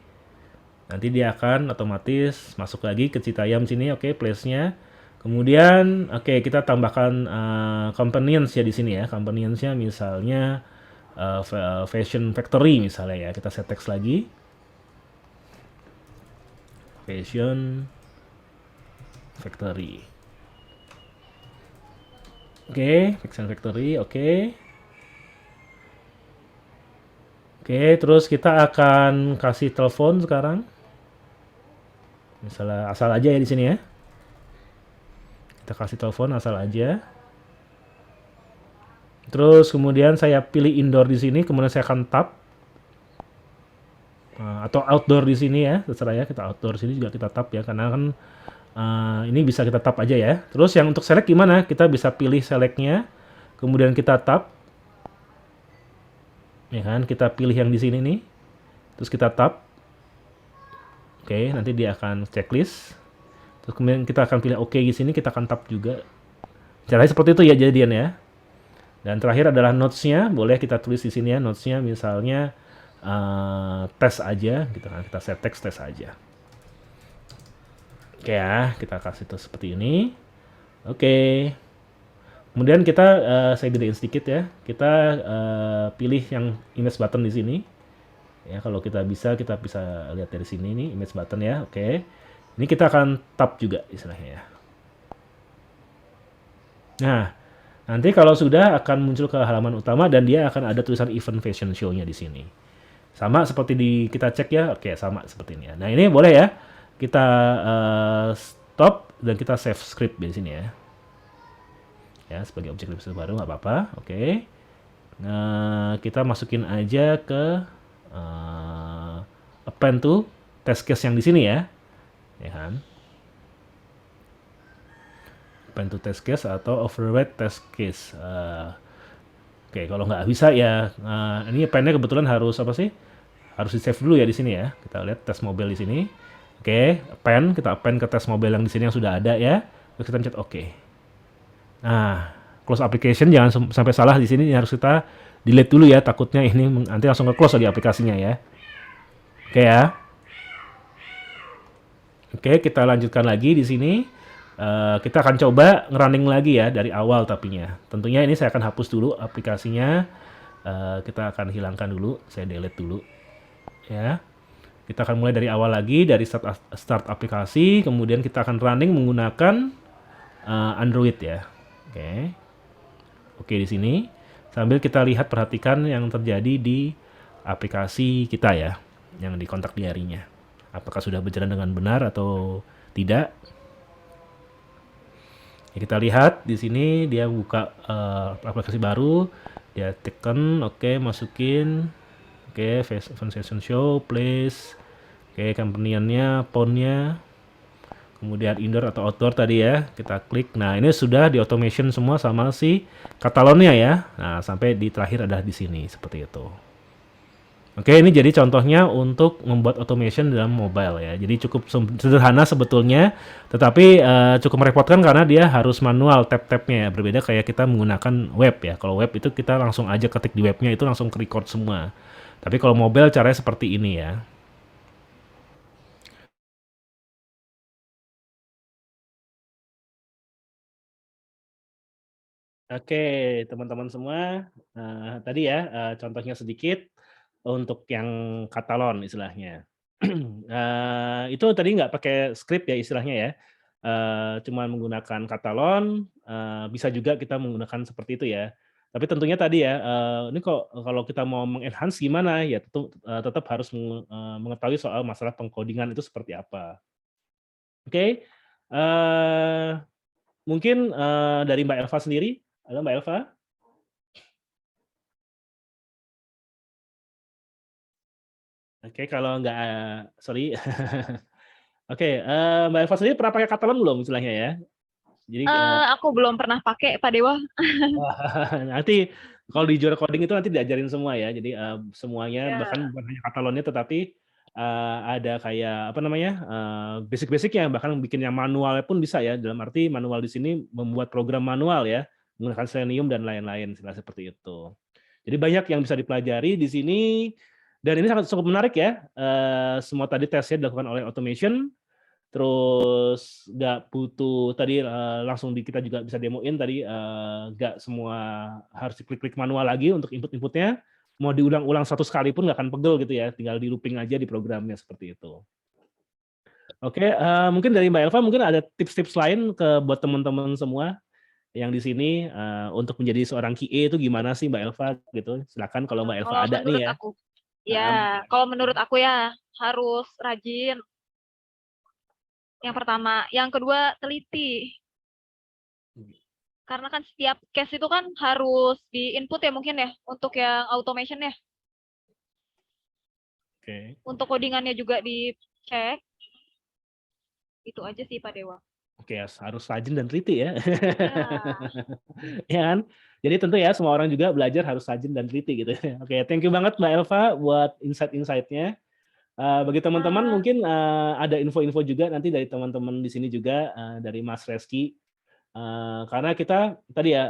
Nanti dia akan otomatis masuk lagi ke Citayam sini, oke, place-nya. Kemudian, oke, kita tambahkan companions ya di sini ya. Companions-nya misalnya Fashion Factory misalnya ya. Kita set text lagi. Fashion Factory. Oke, Fashion Factory, oke. Oke, terus kita akan kasih telepon sekarang. Misalnya asal aja ya di sini ya. Kita kasih telepon asal aja. Terus kemudian saya pilih indoor di sini, kemudian saya akan tap. Atau outdoor di sini ya, terserah ya, kita outdoor sini juga kita tap ya, karena kan ini bisa kita tap aja ya. Terus yang untuk select gimana? Kita bisa pilih selectnya, kemudian kita tap. Ya kan, kita pilih yang di sini nih. Terus kita tap. Oke, nanti dia akan checklist. Terus kemudian kita akan pilih oke di sini, kita akan tap juga. Caranya seperti itu ya jadian ya. Dan terakhir adalah notes-nya, boleh kita tulis di sini ya, notes-nya misalnya tes aja gitu kan, kita set text tes aja. Oke ya, kita kasih itu seperti ini. Oke. Kemudian kita saya gedein sedikit ya. Kita pilih yang image button di sini. Ya, kalau kita bisa lihat dari sini nih image button ya. Oke. Ini kita akan tap juga istilahnya ya. Nah, nanti kalau sudah akan muncul ke halaman utama dan dia akan ada tulisan event fashion show-nya di sini. Sama seperti kita cek ya. Oke, sama seperti ini ya. Nah, ini boleh ya. Kita stop dan kita save script di sini ya. Ya, sebagai objek lebih baru nggak apa-apa. Oke. Nah, kita masukin aja ke append to test case yang di sini ya. Ya kan? Append to test case atau override test case. Oke, kalau nggak bisa ya, ini append-nya kebetulan harus apa sih? Harus di save dulu ya di sini ya. Kita lihat test mobile di sini. Oke, kita append ke test mobile yang di sini yang sudah ada ya. Terus kita pencet oke. Nah, close application jangan sampai salah di sini, harus kita delete dulu ya, takutnya ini nanti langsung ke close lagi aplikasinya ya. Oke ya. Oke, kita lanjutkan lagi di sini. Kita akan coba ngerunning lagi ya dari awal tapinya. Tentunya ini saya akan hapus dulu aplikasinya. Kita akan hilangkan dulu, saya delete dulu. Ya. Kita akan mulai dari awal lagi, dari start aplikasi, kemudian kita akan running menggunakan Android ya. Oke. Oke di sini. Sambil kita lihat perhatikan yang terjadi di aplikasi kita ya, yang di kontak diarinya. Apakah sudah berjalan dengan benar atau tidak? Ya, kita lihat di sini dia buka aplikasi baru, dia tekan, oke, masukin, oke, fashion show, place, oke, company-nya, phone-nya, kemudian indoor atau outdoor tadi ya, kita klik. Nah, ini sudah di automation semua sama si katalonnya ya. Nah, sampai di terakhir ada di sini seperti itu. Oke, ini jadi contohnya untuk membuat automation dalam mobile ya. Jadi cukup sederhana sebetulnya, tetapi cukup merepotkan karena dia harus manual tab-tabnya ya. Berbeda kayak kita menggunakan web ya. Kalau web itu kita langsung aja ketik di webnya itu langsung ke-record semua. Tapi kalau mobile caranya seperti ini ya. Oke, teman-teman semua, tadi ya contohnya sedikit untuk yang katalon istilahnya. Itu tadi nggak pakai script ya istilahnya ya, cuman menggunakan katalon, bisa juga kita menggunakan seperti itu ya. Tapi tentunya tadi ya, ini kalau kita mau meng-enhance gimana, ya tetap harus mengetahui soal masalah pengkodingan itu seperti apa. Oke, mungkin dari Mbak Elva sendiri. Halo Mbak Elva. Oke, kalau nggak, sorry. Oke, Mbak Elva sendiri pernah pakai Catalan belum istilahnya ya? Jadi Aku belum pernah pakai, Pak Dewa. nanti kalau di Jura Coding itu nanti diajarin semua ya. Jadi semuanya Ya. bahkan bukan hanya Catalonnya tetapi ada kayak apa namanya basic-basicnya, bahkan bikin yang manualnya pun bisa ya. Dalam arti manual di sini membuat program manual ya menggunakan Selenium dan lain-lain seperti itu. Jadi banyak yang bisa dipelajari di sini dan ini sangat cukup menarik ya. Semua tadi tesnya dilakukan oleh automation. Terus nggak butuh tadi langsung kita juga bisa demoin tadi nggak semua harus diklik-klik manual lagi untuk input-inputnya. Mau diulang-ulang 100 kali pun nggak akan pegel gitu ya, tinggal di looping aja di programnya seperti itu. Oke, mungkin dari Mbak Elva mungkin ada tips-tips lain buat teman-teman semua yang di sini untuk menjadi seorang QA itu gimana sih Mbak Elva gitu? Silakan kalau Mbak Elva Kalau ada nih menurut ya. aku, kalau menurut aku ya harus rajin. Yang pertama, yang kedua teliti. Karena kan setiap case itu kan harus di input ya mungkin ya untuk yang automation ya. Oke. Untuk codingannya juga dicek. Itu aja sih Pak Dewa. Oke, harus rajin dan teliti ya. Ya. Ya kan? Jadi tentu ya semua orang juga belajar harus rajin dan teliti gitu. Oke, thank you banget Mbak Elva buat insight-insight-nya. Bagi teman-teman mungkin ada info-info juga nanti dari teman-teman di sini juga dari Mas Reski. Karena kita tadi ya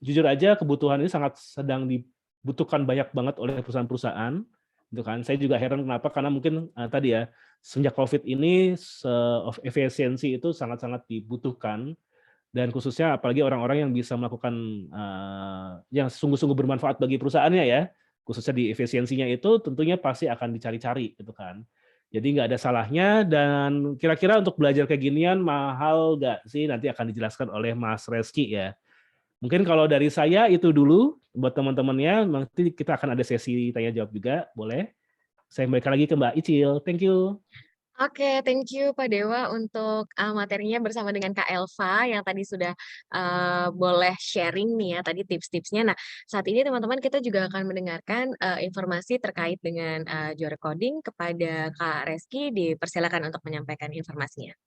jujur aja kebutuhan ini sangat sedang dibutuhkan banyak banget oleh perusahaan-perusahaan. Gitu kan. Saya juga heran kenapa karena mungkin tadi ya sejak COVID ini efisiensi itu sangat-sangat dibutuhkan dan khususnya apalagi orang-orang yang bisa melakukan yang sungguh-sungguh bermanfaat bagi perusahaannya ya. Khususnya di efisiensinya itu tentunya pasti akan dicari-cari gitu kan. Jadi nggak ada salahnya dan kira-kira untuk belajar kayak ginian mahal nggak sih? Nanti akan dijelaskan oleh Mas Reski ya. Mungkin kalau dari saya itu dulu buat teman-temannya, nanti kita akan ada sesi tanya jawab juga, boleh? Saya kembalikan lagi ke Mbak Icil. Thank you. Oke, thank you Pak Dewa untuk materinya bersama dengan Kak Elva yang tadi sudah boleh sharing nih ya tadi tips-tipsnya. Nah, saat ini teman-teman kita juga akan mendengarkan informasi terkait dengan Juara Coding kepada Kak Reski. Dipersilakan untuk menyampaikan informasinya.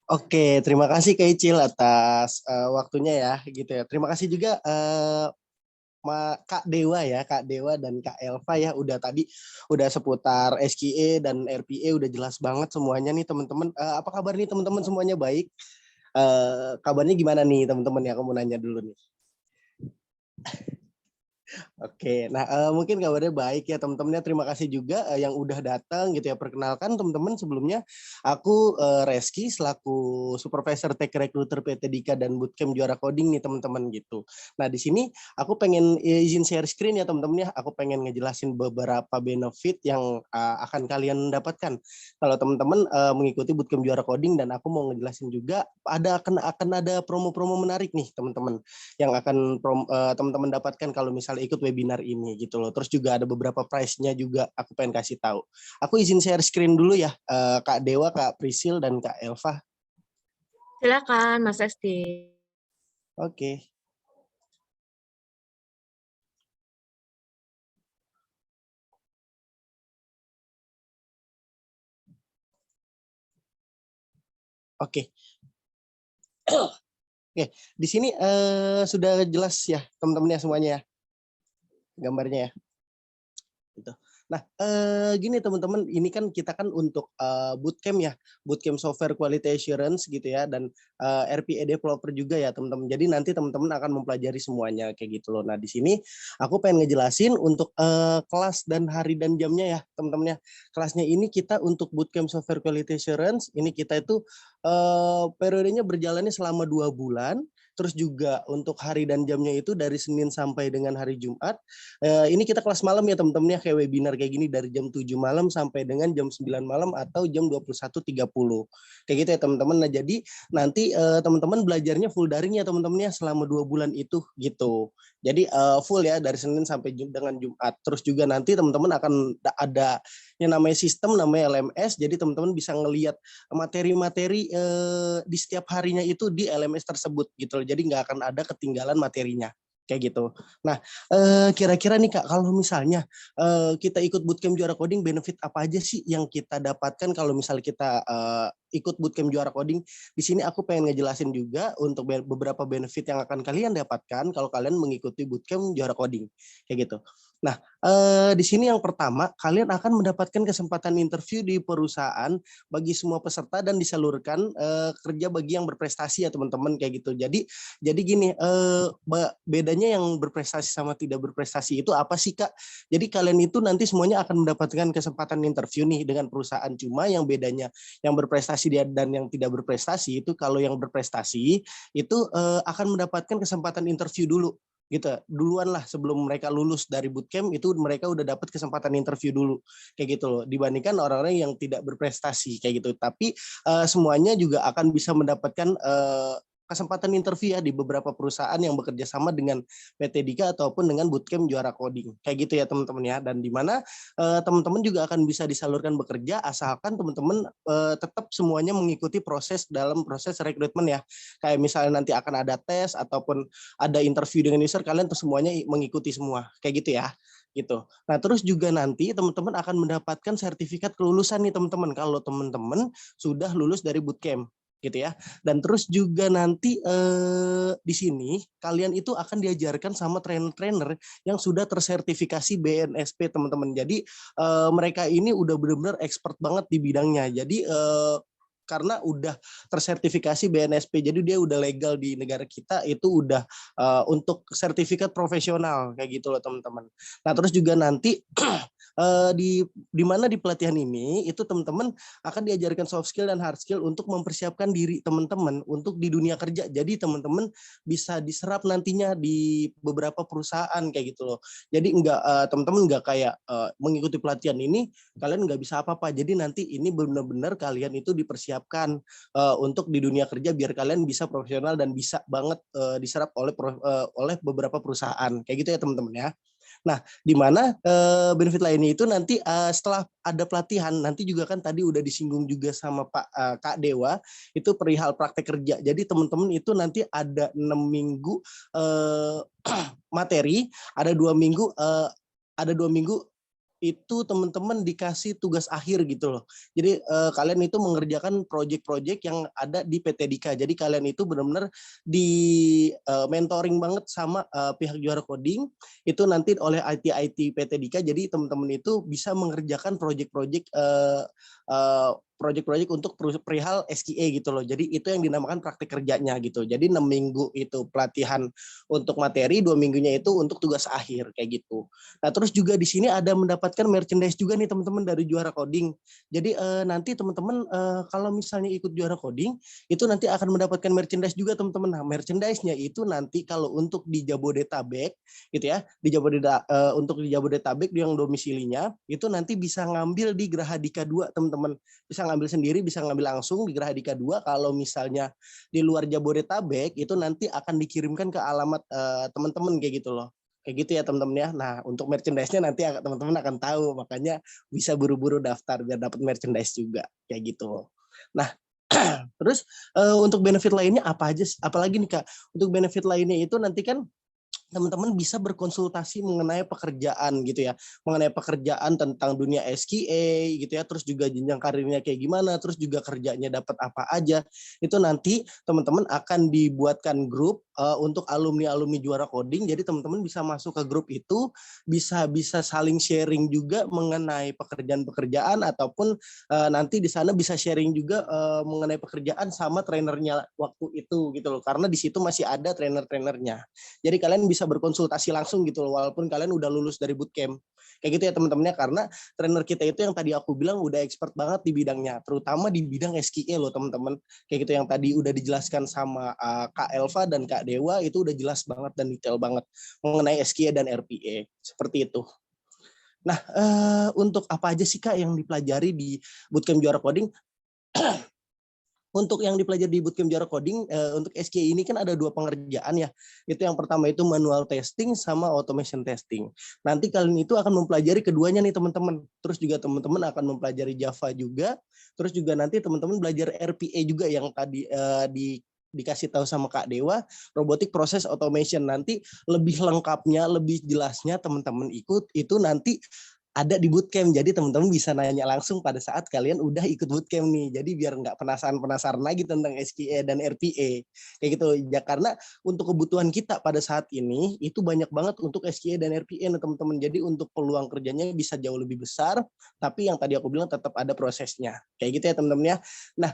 Oke, terima kasih Kak Icil atas waktunya ya gitu ya. Terima kasih juga Kak Dewa ya, Kak Dewa dan Kak Elva ya udah seputar SQE dan RPA udah jelas banget semuanya nih teman-teman. Apa kabar nih teman-teman semuanya baik? Kabarnya gimana nih teman-teman ya? Aku mau nanya dulu nih. Oke, nah mungkin kabarnya baik ya teman-temannya. Terima kasih juga yang udah datang gitu ya. Perkenalkan teman-teman sebelumnya aku Reski selaku Supervisor Tech Recruiter PT Dika dan Bootcamp Juara Coding nih teman-teman gitu. Nah di sini aku pengen izin share screen ya teman-teman ya. Aku pengen ngejelasin beberapa benefit yang akan kalian dapatkan kalau teman-teman mengikuti Bootcamp Juara Coding dan aku mau ngejelasin juga akan ada promo-promo menarik nih teman-teman yang akan teman-teman dapatkan kalau misalnya ikut webinar ini gitu loh. Terus juga ada beberapa price-nya juga aku pengen kasih tahu. Aku izin share screen dulu ya, Kak Dewa, Kak Prisil, dan Kak Elva. Silakan Mas Reski. Oke. Oke. Oke, di sini sudah jelas ya teman-teman ya semuanya ya. Gambarnya ya. Gitu. Nah, gini teman-teman, ini kan kita kan untuk bootcamp ya, bootcamp software quality assurance gitu ya, dan RPA developer juga ya teman-teman. Jadi nanti teman-teman akan mempelajari semuanya kayak gitu loh. Nah di sini aku pengen ngejelasin untuk kelas dan hari dan jamnya ya teman-teman ya. Kelasnya ini kita untuk bootcamp software quality assurance, ini kita itu periodenya berjalannya selama 2 bulan. Terus juga untuk hari dan jamnya itu dari Senin sampai dengan hari Jumat. Ini kita kelas malam ya teman-teman ya, kayak webinar kayak gini dari jam 7 malam sampai dengan jam 9 malam atau jam 21.30. Kayak gitu ya teman-teman. Nah jadi nanti teman-teman belajarnya full daring ya teman-teman ya selama 2 bulan itu gitu. Jadi full ya dari Senin sampai dengan Jumat. Terus juga nanti teman-teman akan ada yang namanya sistem, namanya LMS. Jadi teman-teman bisa ngelihat materi-materi di setiap harinya itu di LMS tersebut gitu loh. Jadi nggak akan ada ketinggalan materinya kayak gitu. Nah, kira-kira nih Kak, kalau misalnya kita ikut bootcamp Juara Coding, benefit apa aja sih yang kita dapatkan kalau misalnya kita ikut bootcamp Juara Coding? Di sini aku pengen ngejelasin juga untuk beberapa benefit yang akan kalian dapatkan kalau kalian mengikuti bootcamp Juara Coding kayak gitu. Nah, di sini yang pertama, kalian akan mendapatkan kesempatan interview di perusahaan bagi semua peserta dan disalurkan kerja bagi yang berprestasi ya teman-teman kayak gitu. Jadi gini, bedanya yang berprestasi sama tidak berprestasi itu apa sih Kak? Jadi kalian itu nanti semuanya akan mendapatkan kesempatan interview nih dengan perusahaan. Cuma yang bedanya yang berprestasi dan yang tidak berprestasi itu, kalau yang berprestasi itu akan mendapatkan kesempatan interview dulu gitu, duluan lah sebelum mereka lulus dari bootcamp itu mereka udah dapat kesempatan interview dulu kayak gitu loh, dibandingkan orang-orang yang tidak berprestasi kayak gitu. Tapi semuanya juga akan bisa mendapatkan kesempatan interview ya di beberapa perusahaan yang bekerja sama dengan PT Dika ataupun dengan bootcamp Juara Coding kayak gitu ya teman-teman ya. Dan di mana teman-teman juga akan bisa disalurkan bekerja asalkan teman-teman tetap semuanya mengikuti dalam proses rekrutmen ya. Kayak misalnya nanti akan ada tes ataupun ada interview dengan user, kalian tuh semuanya mengikuti semua kayak gitu ya gitu. Nah, terus juga nanti teman-teman akan mendapatkan sertifikat kelulusan nih teman-teman kalau teman-teman sudah lulus dari bootcamp gitu ya. Dan terus juga nanti di sini kalian itu akan diajarkan sama trainer-trainer yang sudah tersertifikasi BNSP teman-teman. Jadi mereka ini udah benar-benar expert banget di bidangnya. Jadi karena udah tersertifikasi BNSP, jadi dia udah legal di negara kita, itu udah untuk sertifikat profesional kayak gitu loh teman-teman. Nah, terus juga nanti di mana di pelatihan ini itu teman-teman akan diajarkan soft skill dan hard skill untuk mempersiapkan diri teman-teman untuk di dunia kerja. Jadi teman-teman bisa diserap nantinya di beberapa perusahaan kayak gitu loh. Jadi teman-teman nggak kayak mengikuti pelatihan ini kalian nggak bisa apa-apa. Jadi nanti ini benar-benar kalian itu dipersiapkan untuk di dunia kerja biar kalian bisa profesional dan bisa banget diserap oleh beberapa perusahaan kayak gitu ya teman-teman ya. Nah, di mana benefit lainnya itu nanti setelah ada pelatihan, nanti juga kan tadi udah disinggung juga sama Kak Dewa, itu perihal praktek kerja. Jadi teman-teman itu nanti ada 6 minggu materi, ada 2 minggu itu teman-teman dikasih tugas akhir gitu loh. Jadi kalian itu mengerjakan proyek-proyek yang ada di PT Dika. Jadi kalian itu benar-benar di mentoring banget sama pihak Juara Coding itu nanti oleh IT PT Dika. Jadi teman-teman itu bisa mengerjakan proyek-proyek untuk perihal SKE gitu loh. Jadi itu yang dinamakan praktik kerjanya gitu. Jadi 6 minggu itu pelatihan untuk materi, 2 minggunya itu untuk tugas akhir kayak gitu. Nah, terus juga di sini ada mendapatkan merchandise juga nih teman-teman dari Juara Coding. Jadi nanti teman-teman kalau misalnya ikut Juara Coding itu nanti akan mendapatkan merchandise juga teman-teman. Nah, merchandise-nya itu nanti kalau untuk di Jabodetabek gitu ya, untuk di Jabodetabek yang domisilinya itu nanti bisa ngambil di Grahadika 2 teman-teman. Bisa ngambil sendiri, bisa ngambil langsung di Grahadika 2. Kalau misalnya di luar Jabodetabek itu nanti akan dikirimkan ke alamat teman-teman kayak gitu loh. Kayak gitu ya teman-teman ya. Nah, untuk merchandise-nya nanti teman-teman akan tahu, makanya bisa buru-buru daftar biar dapat merchandise juga kayak gitu. Nah, terus untuk benefit lainnya apa aja? Apalagi nih Kak, untuk benefit lainnya itu nanti kan teman-teman bisa berkonsultasi mengenai pekerjaan gitu ya, mengenai pekerjaan tentang dunia SQA gitu ya, terus juga jenjang karirnya kayak gimana, terus juga kerjanya dapat apa aja. Itu nanti teman-teman akan dibuatkan grup untuk alumni Juara Coding. Jadi teman-teman bisa masuk ke grup itu, bisa saling sharing juga mengenai pekerjaan-pekerjaan ataupun nanti di sana bisa sharing juga mengenai pekerjaan sama trainernya waktu itu gitu loh. Karena di situ masih ada trainer-trainernya. Jadi kalian bisa berkonsultasi langsung gitu loh, walaupun kalian udah lulus dari bootcamp. Kayak gitu ya teman-temannya, karena trainer kita itu yang tadi aku bilang udah expert banget di bidangnya, terutama di bidang SQE loh teman-teman. Kayak gitu yang tadi udah dijelaskan sama Kak Elva dan Kak Dewa, itu udah jelas banget dan detail banget mengenai SQE dan RPA. Seperti itu. Nah, untuk apa aja sih Kak yang dipelajari di bootcamp Juara Coding? Untuk yang dipelajari di Bootcamp Juara Coding, untuk SKI ini kan ada 2 pengerjaan ya. Itu yang pertama itu manual testing sama automation testing. Nanti kalian itu akan mempelajari keduanya nih teman-teman. Terus juga teman-teman akan mempelajari Java juga. Terus juga nanti teman-teman belajar RPA juga yang tadi dikasih tahu sama Kak Dewa, robotic process automation. Nanti lebih lengkapnya, lebih jelasnya teman-teman ikut itu nanti ada di bootcamp. Jadi teman-teman bisa nanya langsung pada saat kalian udah ikut bootcamp nih. Jadi biar nggak penasaran lagi tentang SQE dan RPA. Kayak gitu. Ya, karena untuk kebutuhan kita pada saat ini itu banyak banget untuk SQE dan RPA nih teman-teman. Jadi untuk peluang kerjanya bisa jauh lebih besar. Tapi yang tadi aku bilang tetap ada prosesnya. Kayak gitu ya teman-teman ya. Nah,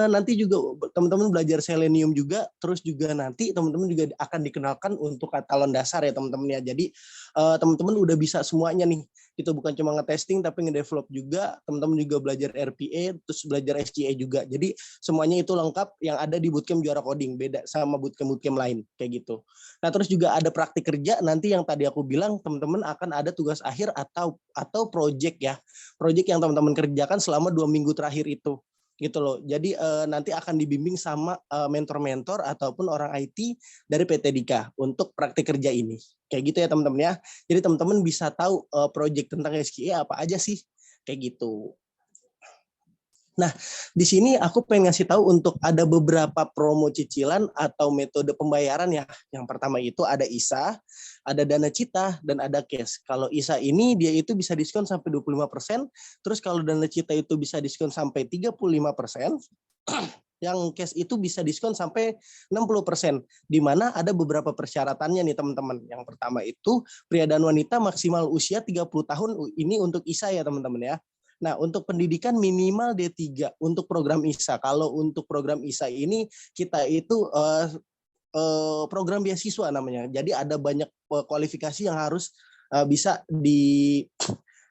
nanti juga teman-teman belajar Selenium juga. Terus juga nanti teman-teman juga akan dikenalkan untuk katalon dasar ya teman-teman ya. Jadi teman-teman udah bisa semuanya nih. Itu bukan cuma nge-testing tapi nge-develop juga, teman-teman juga belajar RPA, terus belajar SQA juga. Jadi semuanya itu lengkap yang ada di Bootcamp Juara Coding, beda sama bootcamp lain kayak gitu. Nah, terus juga ada praktik kerja nanti yang tadi aku bilang teman-teman akan ada tugas akhir atau project ya. Project yang teman-teman kerjakan selama 2 minggu terakhir itu. Gitu loh. Jadi nanti akan dibimbing sama mentor-mentor ataupun orang IT dari PT Dika untuk praktik kerja ini. Kayak gitu ya teman-teman ya. Jadi teman-teman bisa tahu project tentang SQE apa aja sih. Kayak gitu. Nah, di sini aku pengen ngasih tahu untuk ada beberapa promo cicilan atau metode pembayaran ya. Yang pertama itu ada ISA, ada Dana Cita, dan ada cash. Kalau ISA ini dia itu bisa diskon sampai 25%, terus kalau Dana Cita itu bisa diskon sampai 35%, yang cash itu bisa diskon sampai 60%, di mana ada beberapa persyaratannya nih teman-teman. Yang pertama itu pria dan wanita maksimal usia 30 tahun, ini untuk ISA ya teman-teman ya. Nah, untuk pendidikan minimal D3 untuk program ISA. Kalau untuk program ISA ini kita itu program beasiswa namanya. Jadi ada banyak kualifikasi yang harus bisa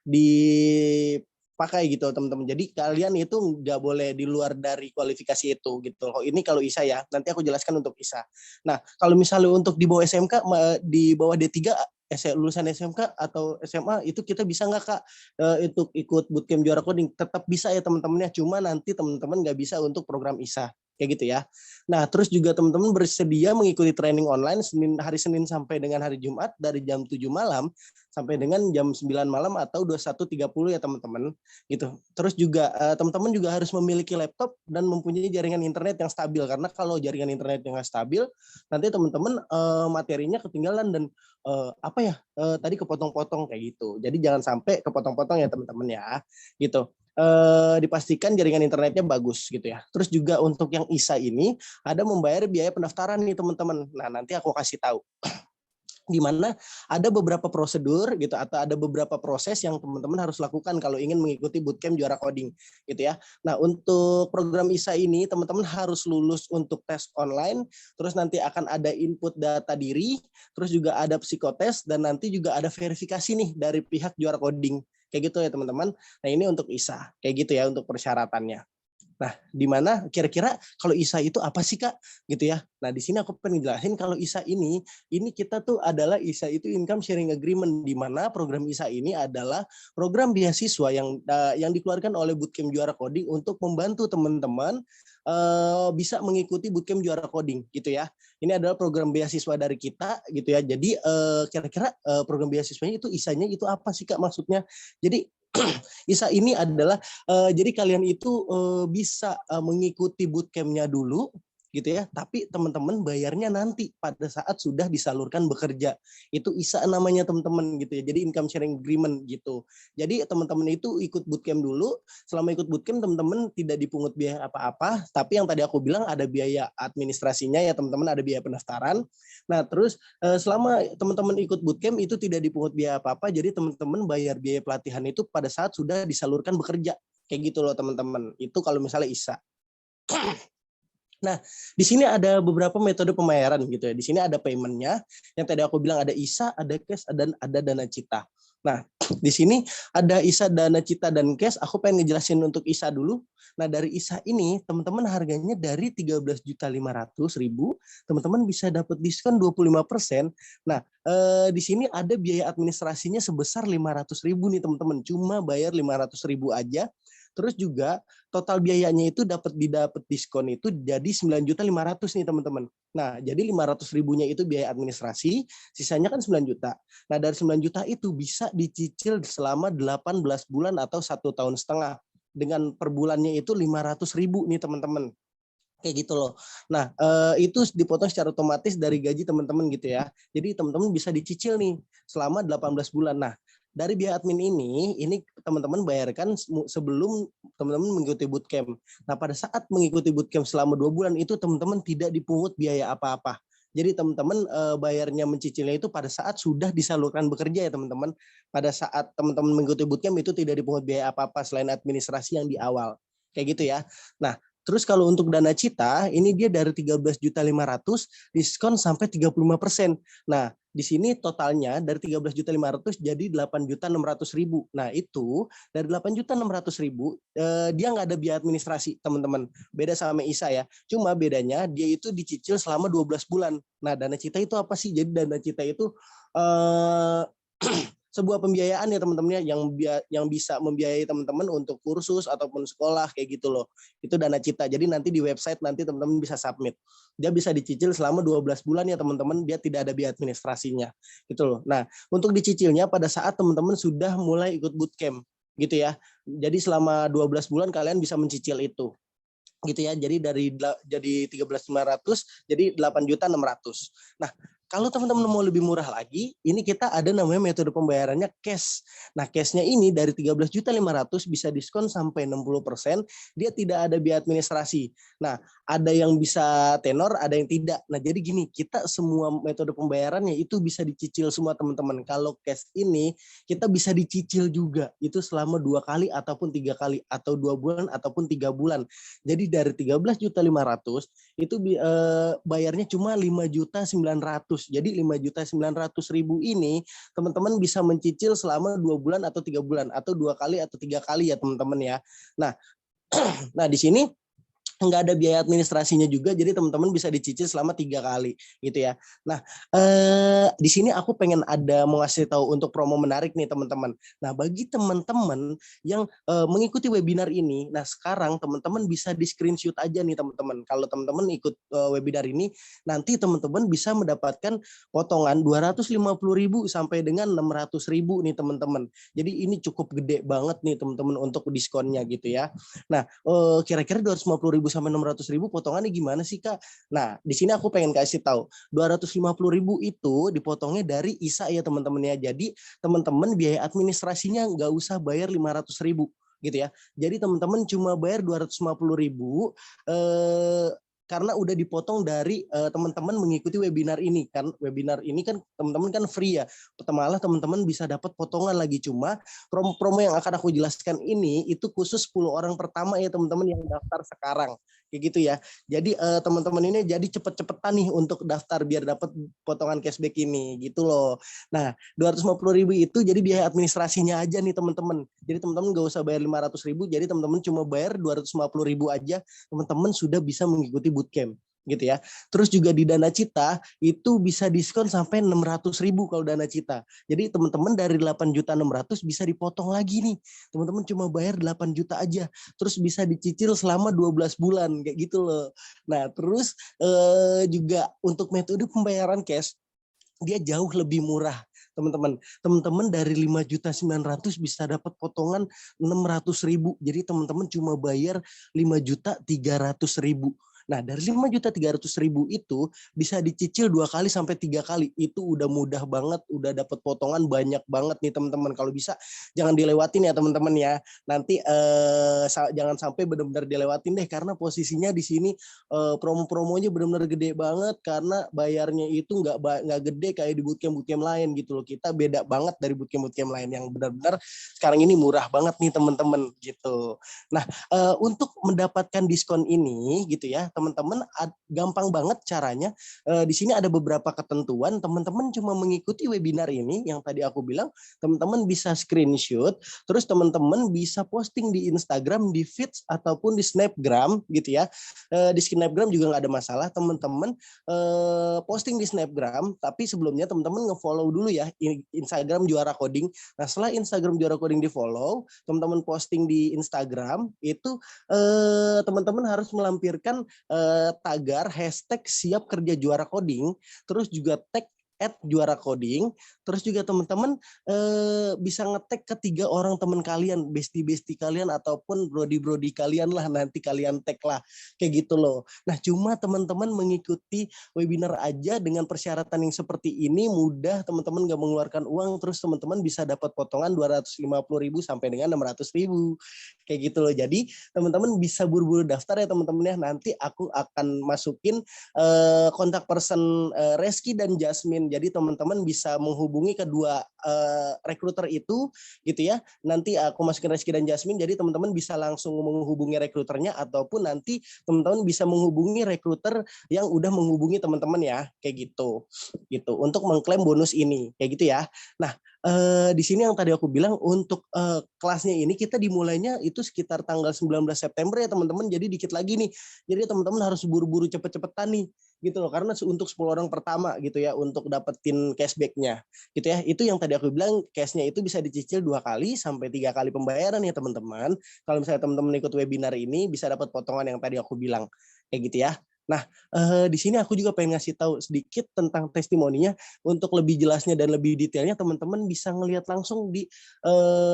dipakai gitu teman-teman. Jadi kalian itu nggak boleh di luar dari kualifikasi itu gitu. Oh, ini kalau ISA ya. Nanti aku jelaskan untuk ISA. Nah, kalau misalnya untuk di bawah SMK, di bawah D3 lulusan SMK atau SMA itu kita bisa nggak Kak untuk ikut Bootcamp Juara Coding? Tetap bisa ya teman-temannya, cuma nanti teman-teman nggak bisa untuk program ISA kayak gitu ya. Nah, terus juga teman-teman bersedia mengikuti training online hari Senin sampai dengan hari Jumat dari jam 7 malam sampai dengan jam 9 malam atau 21.30 ya teman-teman gitu. Terus juga teman-teman juga harus memiliki laptop dan mempunyai jaringan internet yang stabil, karena kalau jaringan internet yang stabil nanti teman-teman materinya ketinggalan dan tadi kepotong-potong kayak gitu. Jadi jangan sampai kepotong-potong ya teman-teman ya gitu. Dipastikan jaringan internetnya bagus gitu ya. Terus juga untuk yang ISA ini ada membayar biaya pendaftaran nih teman-teman. Nah, nanti aku kasih tahu di mana ada beberapa prosedur gitu atau ada beberapa proses yang teman-teman harus lakukan kalau ingin mengikuti Bootcamp Juara Coding gitu ya. Nah, untuk program ISA ini teman-teman harus lulus untuk tes online, terus nanti akan ada input data diri, terus juga ada psikotes, dan nanti juga ada verifikasi nih dari pihak Juara Coding. Kayak gitu ya teman-teman. Nah, ini untuk ISA. Kayak gitu ya untuk persyaratannya. Nah, di mana kira-kira kalau ISA itu apa sih Kak? Gitu ya. Nah, di sini aku pengen jelasin kalau ISA ini kita tuh adalah ISA itu Income Sharing Agreement, di mana program ISA ini adalah program beasiswa yang dikeluarkan oleh Bootcamp Juara Coding untuk membantu teman-teman bisa mengikuti Bootcamp Juara Coding gitu ya. Ini adalah program beasiswa dari kita gitu ya. Jadi kira-kira program beasiswanya itu ISA-nya itu apa sih Kak maksudnya? Jadi ISA ini adalah jadi kalian itu bisa mengikuti bootcamp-nya dulu gitu ya, tapi teman-teman bayarnya nanti pada saat sudah disalurkan bekerja. Itu ISA namanya teman-teman gitu ya. Jadi income sharing agreement gitu. Jadi teman-teman itu ikut bootcamp dulu. Selama ikut bootcamp teman-teman tidak dipungut biaya apa-apa, tapi yang tadi aku bilang ada biaya administrasinya ya teman-teman, ada biaya pendaftaran. Nah, terus selama teman-teman ikut bootcamp itu tidak dipungut biaya apa-apa, jadi teman-teman bayar biaya pelatihan itu pada saat sudah disalurkan bekerja. Kayak gitu loh teman-teman. Itu kalau misalnya ISA. Nah, di sini ada beberapa metode pembayaran gitu ya. Di sini ada payment-nya. Yang tadi aku bilang ada ISA, ada cash, dan ada Dana Cita. Nah, di sini ada ISA, Dana Cita, dan cash. Aku pengen ngejelasin untuk ISA dulu. Nah, dari ISA ini teman-teman harganya dari 13.500.000, teman-teman bisa dapat diskon 25%. Nah, di sini ada biaya administrasinya sebesar 500.000 nih teman-teman. Cuma bayar 500.000 aja. Terus juga total biayanya itu dapat diskon itu jadi 9.500.000 nih teman-teman. Nah, jadi 500.000-nya itu biaya administrasi, sisanya kan 9 juta. Nah, dari 9 juta itu bisa dicicil selama 18 bulan atau 1,5 tahun. Dengan per bulannya itu 500.000 nih teman-teman. Kayak gitu loh. Nah, itu dipotong secara otomatis dari gaji teman-teman gitu ya. Jadi teman-teman bisa dicicil nih selama 18 bulan. Nah, dari biaya admin ini teman-teman bayarkan sebelum teman-teman mengikuti bootcamp. Nah, pada saat mengikuti bootcamp selama 2 bulan itu teman-teman tidak dipungut biaya apa-apa. Jadi teman-teman bayarnya mencicilnya itu pada saat sudah disalurkan bekerja ya teman-teman. Pada saat teman-teman mengikuti bootcamp itu tidak dipungut biaya apa-apa selain administrasi yang di awal. Kayak gitu ya. Nah, terus kalau untuk dana cita, ini dia dari 13.500.000 diskon sampai 35%. Nah, di sini totalnya dari 13.500.000 jadi 8.600.000. Nah, itu dari 8.600.000 dia nggak ada biaya administrasi, teman-teman. Beda sama Isa ya. Cuma bedanya dia itu dicicil selama 12 bulan. Nah, dana cita itu apa sih? Jadi dana cita itu sebuah pembiayaan ya teman-teman ya yang bisa membiayai teman-teman untuk kursus ataupun sekolah kayak gitu loh. Itu dana cita. Jadi nanti di website nanti teman-teman bisa submit. Dia bisa dicicil selama 12 bulan ya teman-teman, dia tidak ada biaya administrasinya. Gitu loh. Nah, untuk dicicilnya pada saat teman-teman sudah mulai ikut bootcamp gitu ya. Jadi selama 12 bulan kalian bisa mencicil itu. Gitu ya. Jadi jadi 13.500 jadi 8.600. Nah, kalau teman-teman mau lebih murah lagi, ini kita ada namanya metode pembayarannya cash. Nah, cashnya ini dari 13.500.000 bisa diskon sampai 60%, dia tidak ada biaya administrasi. Nah, ada yang bisa tenor, ada yang tidak. Nah, jadi gini, kita semua metode pembayarannya itu bisa dicicil semua teman-teman. Kalau cash ini kita bisa dicicil juga, itu selama 2 kali ataupun 3 kali, atau 2 bulan ataupun 3 bulan. Jadi dari 13.500.000 itu bayarnya cuma 5.900.000. Jadi 5.900.000 ini teman-teman bisa mencicil selama 2 bulan atau 3 bulan atau 2 kali atau 3 kali ya teman-teman ya. Nah, nah di sini nggak ada biaya administrasinya juga, jadi teman-teman bisa dicicil selama 3 kali gitu ya. Nah, di sini aku pengen mau ngasih tahu untuk promo menarik nih teman-teman. Nah, bagi teman-teman yang mengikuti webinar ini, nah sekarang teman-teman bisa di screenshot aja nih teman-teman. Kalau teman-teman ikut webinar ini, nanti teman-teman bisa mendapatkan potongan 250.000 sampai dengan 600.000 nih teman-teman. Jadi ini cukup gede banget nih teman-teman untuk diskonnya gitu ya. Nah, kira-kira 250.000 sampai 600.000 potongannya gimana sih Kak? Nah, di sini aku pengen kasih tahu 250.000 itu dipotongnya dari Isa ya teman-teman ya. Jadi teman-teman biaya administrasinya nggak usah bayar 500.000 gitu ya. Jadi teman-teman cuma bayar 250.000 karena udah dipotong dari teman-teman mengikuti webinar ini kan. Webinar ini kan teman-teman kan free ya. Malah teman-teman bisa dapat potongan lagi. Cuma promo yang akan aku jelaskan ini itu khusus 10 orang pertama ya teman-teman yang daftar sekarang. Kayak gitu ya. Jadi teman-teman ini jadi cepet-cepetan nih untuk daftar biar dapat potongan cashback ini gitu loh. Nah, 250.000 itu jadi biaya administrasinya aja nih teman-teman. Jadi teman-teman nggak usah bayar 500.000, jadi teman-teman cuma bayar 250.000 aja, teman-teman sudah bisa mengikuti bootcamp gitu ya. Terus juga di Dana Cita itu bisa diskon sampai 600.000 kalau Dana Cita. Jadi teman-teman dari 8.600.000 bisa dipotong lagi nih. Teman-teman cuma bayar 8 juta aja. Terus bisa dicicil selama 12 bulan kayak gitu loh. Nah, terus juga untuk metode pembayaran cash dia jauh lebih murah. Teman-teman dari 5.900.000 bisa dapat potongan 600.000. Jadi teman-teman cuma bayar 5.300.000. Nah, dari 5.300.000 itu bisa dicicil 2 kali sampai 3 kali. Itu udah mudah banget, udah dapat potongan banyak banget nih teman-teman. Kalau bisa jangan dilewatin ya teman-teman ya. Nanti jangan sampai benar-benar dilewatin deh, karena posisinya di sini promo-promonya benar-benar gede banget, karena bayarnya itu nggak gede kayak di bootcamp lain gitu loh. Kita beda banget dari bootcamp lain yang benar-benar sekarang ini murah banget nih teman-teman gitu. Nah, untuk mendapatkan diskon ini gitu ya teman-teman gampang banget caranya. Di sini ada beberapa ketentuan, teman-teman cuma mengikuti webinar ini yang tadi aku bilang, teman-teman bisa screenshot, terus teman-teman bisa posting di Instagram, di feeds ataupun di Snapgram gitu ya. Di Snapgram juga nggak ada masalah, teman-teman posting di Snapgram, tapi sebelumnya teman-teman nge-follow dulu ya Instagram Juara Coding. Nah, setelah Instagram Juara Coding di-follow, teman-teman posting di Instagram, itu teman-teman harus melampirkan tagar hashtag siap kerja juara coding, terus juga tag @juara coding, terus juga teman-teman bisa nge-tag ke 3 orang teman kalian, bestie-bestie kalian ataupun brody-brody kalian lah, nanti kalian tag lah, kayak gitu loh. Nah, cuma teman-teman mengikuti webinar aja dengan persyaratan yang seperti ini mudah, teman-teman nggak mengeluarkan uang, terus teman-teman bisa dapat potongan 250.000 sampai dengan 600.000, kayak gitu loh. Jadi teman-teman bisa buru-buru daftar ya teman-teman ya. Nanti aku akan masukin kontak person Reski dan Jasmine. Jadi teman-teman bisa menghubungi kedua rekruter itu gitu ya. Nanti aku masukin Reski dan Jasmine, jadi teman-teman bisa langsung menghubungi rekruternya ataupun nanti teman-teman bisa menghubungi rekruter yang udah menghubungi teman-teman ya, kayak gitu. Gitu untuk mengklaim bonus ini, kayak gitu ya. Nah, di sini yang tadi aku bilang untuk kelasnya ini kita dimulainya itu sekitar tanggal 19 September ya teman-teman. Jadi dikit lagi nih. Jadi teman-teman harus buru-buru cepet-cepetan nih gitu loh, karena untuk 10 orang pertama gitu ya untuk dapetin cashback-nya gitu ya. Itu yang tadi aku bilang, cashnya itu bisa dicicil 2 kali sampai 3 kali pembayaran ya teman-teman. Kalau misalnya teman-teman ikut webinar ini bisa dapat potongan yang tadi aku bilang kayak gitu ya. Nah, di sini aku juga pengen ngasih tahu sedikit tentang testimoninya. Untuk lebih jelasnya dan lebih detailnya teman-teman bisa ngelihat langsung di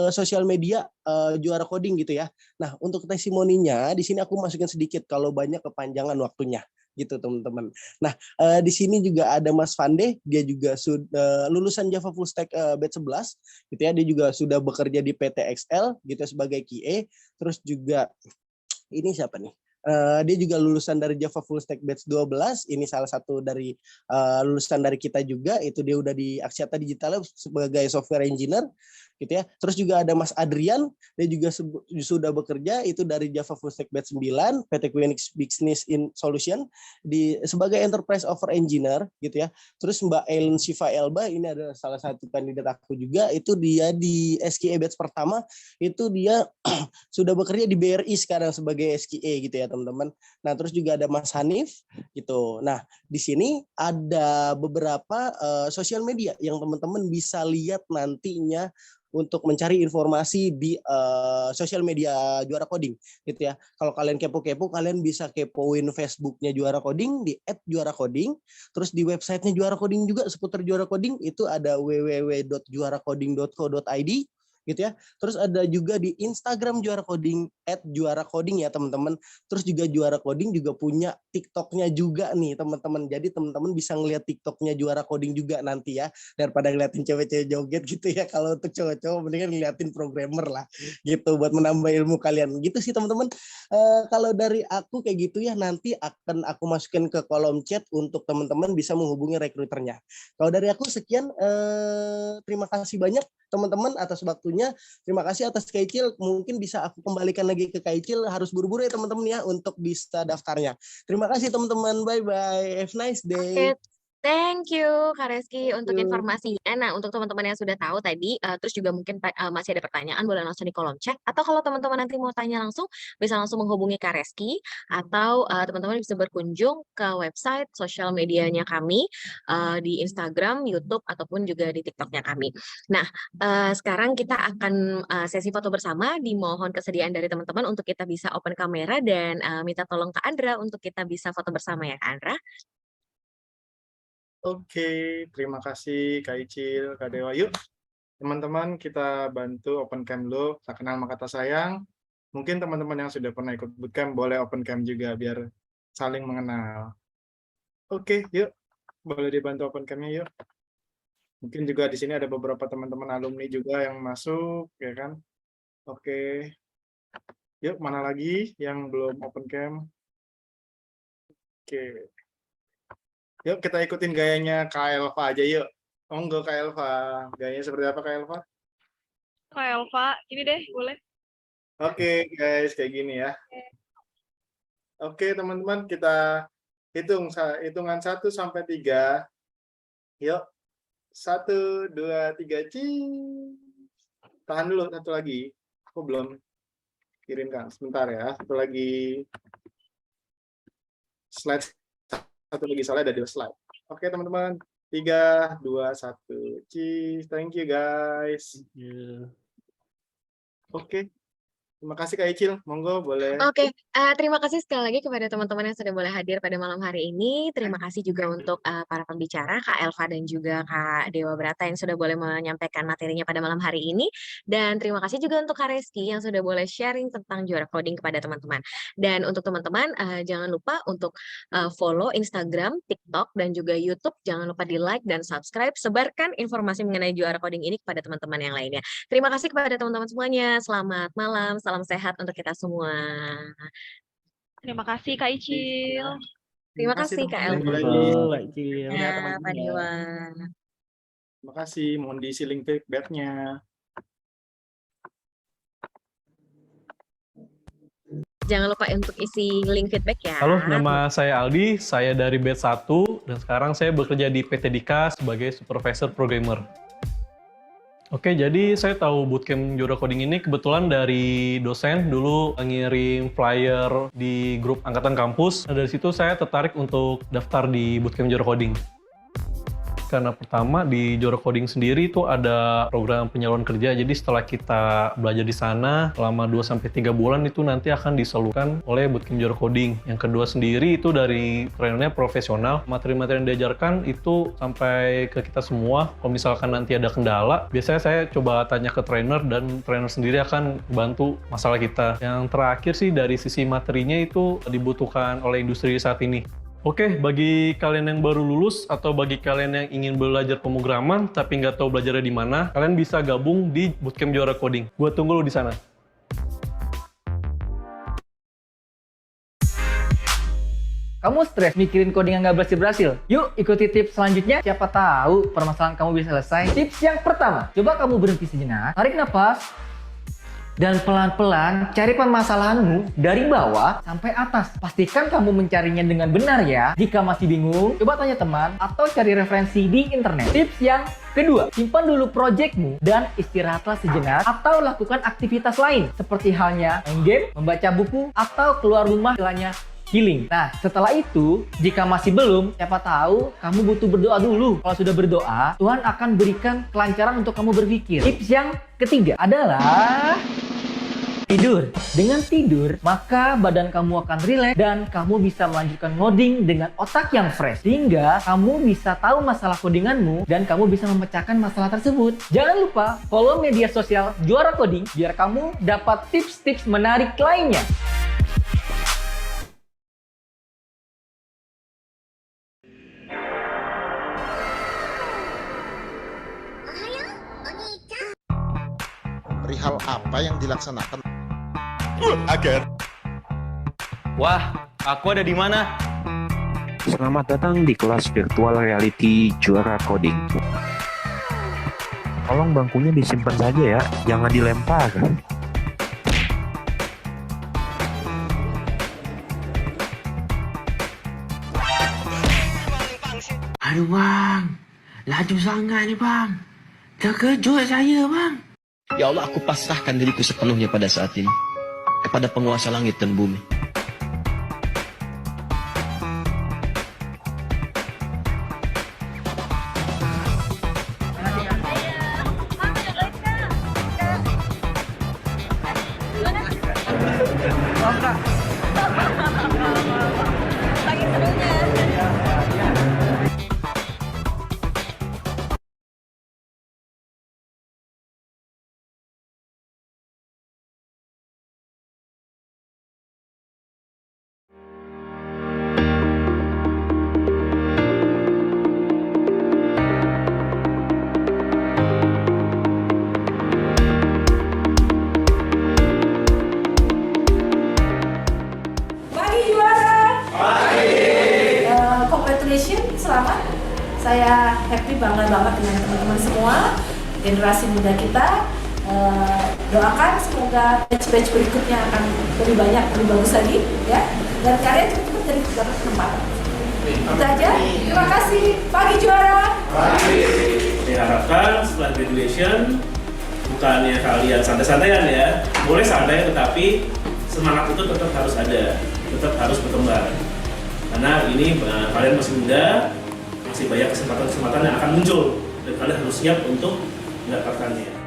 sosial media Juara Coding gitu ya. Nah, untuk testimoninya di sini aku masukin sedikit kalau banyak kepanjangan waktunya gitu teman-teman. Nah, di sini juga ada Mas Fande, dia juga sudah lulusan Java Full Stack batch 11 gitu ya. Dia juga sudah bekerja di PT XL gitu sebagai QA. Terus juga ini siapa nih? Dia juga lulusan dari Java Full Stack batch 12. Ini salah satu dari lulusan dari kita juga. Itu dia udah di Axiata Digital sebagai software engineer gitu ya. Terus juga ada Mas Adrian, dia juga sudah bekerja itu dari Java Full Stack batch 9, PT Quenix Business in Solution sebagai Enterprise Over Engineer gitu ya. Terus Mbak Ellen Shiva Elba, ini ada salah satu kandidat aku juga, itu dia di SKE batch pertama, itu dia sudah bekerja di BRI sekarang sebagai SKE gitu ya teman-teman. Nah, terus juga ada Mas Hanif gitu. Nah, di sini ada beberapa sosial media yang teman-teman bisa lihat nantinya untuk mencari informasi di sosial media Juara Coding gitu ya. Kalau kalian kepo-kepo, kalian bisa kepoin Facebooknya Juara Coding di @juaracoding. Terus di websitenya Juara Coding juga seputar Juara Coding itu ada www.juaracoding.co.id gitu ya. Terus ada juga di Instagram Juara Coding @juaracoding ya teman-teman. Terus juga Juara Coding juga punya TikToknya juga nih teman-teman. Jadi teman-teman bisa ngeliat TikToknya Juara Coding juga nanti ya, daripada ngeliatin cewek-cewek joget gitu ya. Kalau untuk cowok-cowok mendingan ngeliatin programmer lah gitu buat menambah ilmu kalian gitu sih teman-teman. Kalau dari aku kayak gitu ya, nanti akan aku masukin ke kolom chat untuk teman-teman bisa menghubungi rekruternya. Kalau dari aku sekian, terima kasih banyak teman-teman atas waktunya. Terima kasih atas Kaicil. Mungkin bisa aku kembalikan lagi ke Kaicil. Harus buru-buru ya teman-teman ya untuk bisa daftarnya. Terima kasih teman-teman. Bye-bye. Have a nice day. Oke, thank you Kak Reski untuk informasinya. Nah, untuk teman-teman yang sudah tahu tadi, terus juga mungkin masih ada pertanyaan, boleh langsung di kolom chat. Atau kalau teman-teman nanti mau tanya langsung, bisa langsung menghubungi Kak Reski. Atau teman-teman bisa berkunjung ke website sosial medianya kami, di Instagram, YouTube, ataupun juga di TikToknya kami. Nah, sekarang kita akan sesi foto bersama. Dimohon kesediaan dari teman-teman untuk kita bisa open kamera dan minta tolong Kak Andra untuk kita bisa foto bersama ya Kak Andra. Oke, terima kasih Kak Icil, Kak Dewa. Yuk, teman-teman kita bantu open cam dulu. Tak kenal maka tak sayang. Mungkin teman-teman yang sudah pernah ikut bootcamp boleh open cam juga biar saling mengenal. Oke, yuk. Boleh dibantu open cam-nya yuk. Mungkin juga di sini ada beberapa teman-teman alumni juga yang masuk, ya kan? Oke. Yuk, mana lagi yang belum open cam? Oke. Yuk kita ikutin gayanya Kak Elva aja yuk. Oh enggak Kak Elva. Gayanya seperti apa Kak Elva? Kak Elva, ini deh boleh. Oke guys, kayak gini ya. Oke, teman-teman, kita hitungan 1 sampai 3. Yuk. 1, 2, 3, Tahan dulu, satu lagi. Aku belum kirimkan. Sebentar ya. Satu lagi. Slide. Satu lagi, soalnya ada 2 slide. Oke, teman-teman. 3, 2, 1. Cheese. Thank you, guys. Oke. Terima kasih, Kak Icil. Monggo, boleh. Oke, terima kasih sekali lagi kepada teman-teman yang sudah boleh hadir pada malam hari ini. Terima kasih juga untuk para pembicara, Kak Elva dan juga Kak Dewa Brata yang sudah boleh menyampaikan materinya pada malam hari ini. Dan terima kasih juga untuk Kak Reski yang sudah boleh sharing tentang juara coding kepada teman-teman. Dan untuk teman-teman, jangan lupa untuk follow Instagram, TikTok, dan juga YouTube. Jangan lupa di like dan subscribe. Sebarkan informasi mengenai juara coding ini kepada teman-teman yang lainnya. Terima kasih kepada teman-teman semuanya. Selamat malam, salam sehat untuk kita semua. Terima kasih Kak Icil. Terima kasih Kak teman-teman. Elva. Lagi. Ya, Pak Dewa. Terima kasih. Mohon diisi link feedback-nya. Jangan lupa untuk isi link feedback ya. Halo, nama saya Aldi, saya dari batch 1, dan sekarang saya bekerja di PT Dika sebagai supervisor programmer. Oke, jadi saya tahu bootcamp juara coding ini kebetulan dari dosen dulu ngirim flyer di grup angkatan kampus. Nah, dari situ saya tertarik untuk daftar di bootcamp juara coding. Karena pertama di Juara Coding sendiri itu ada program penyaluran kerja. Jadi setelah kita belajar di sana selama 2-3 bulan itu nanti akan disalurkan oleh bootcamp Juara Coding. Yang kedua sendiri itu dari trainernya profesional. Materi-materi yang diajarkan itu sampai ke kita semua. Kalau misalkan nanti ada kendala, biasanya saya coba tanya ke trainer dan trainer sendiri akan bantu masalah kita. Yang terakhir sih dari sisi materinya itu dibutuhkan oleh industri saat ini. Oke, bagi kalian yang baru lulus atau bagi kalian yang ingin belajar pemrograman tapi nggak tahu belajarnya di mana, kalian bisa gabung di Bootcamp Juara Coding. Gua tunggu lu di sana. Kamu stres mikirin coding yang nggak berhasil-berhasil? Yuk ikuti tips selanjutnya, siapa tahu permasalahan kamu bisa selesai. Tips yang pertama, coba kamu berhenti sejenak, tarik nafas, dan pelan-pelan cari permasalahanmu dari bawah sampai atas. Pastikan kamu mencarinya dengan benar ya. Jika masih bingung, coba tanya teman atau cari referensi di internet. Tips yang kedua, simpan dulu projectmu dan istirahatlah sejenak atau lakukan aktivitas lain seperti halnya main game, membaca buku, atau keluar rumah istilahnya healing. Nah, setelah itu, jika masih belum, siapa tahu kamu butuh berdoa dulu. Kalau sudah berdoa, Tuhan akan berikan kelancaran untuk kamu berpikir. Tips yang ketiga adalah tidur. Dengan tidur, maka badan kamu akan rileks dan kamu bisa melanjutkan ngoding dengan otak yang fresh. Sehingga kamu bisa tahu masalah codinganmu dan kamu bisa memecahkan masalah tersebut. Jangan lupa follow media sosial Juara Coding biar kamu dapat tips-tips menarik lainnya. Perihal apa yang dilaksanakan? Wah, aku ada di mana? Selamat datang di kelas virtual reality Juara Coding. Tolong bangkunya disimpan saja ya, jangan dilempar. Aduh bang, laju sangat ni bang. Terkejut saya bang. Ya Allah, aku pasrahkan diriku sepenuhnya pada saat ini kepada penguasa langit dan bumi. Selamat, saya happy bangga banget dengan teman-teman semua generasi muda kita. Doakan semoga batch-batch berikutnya akan lebih banyak, lebih bagus lagi ya. dan kalian cepat-cepat jadi dapat kesempatan. Itu aja. Terima kasih. Pagi juara. Diharapkan setelah graduation bukannya kalian santai-santaian ya, boleh santai tetapi semangat itu tetap harus ada, tetap harus berkembang. Karena ini kalian masih muda, masih banyak kesempatan-kesempatan yang akan muncul dan kalian harus siap untuk mendapatkannya.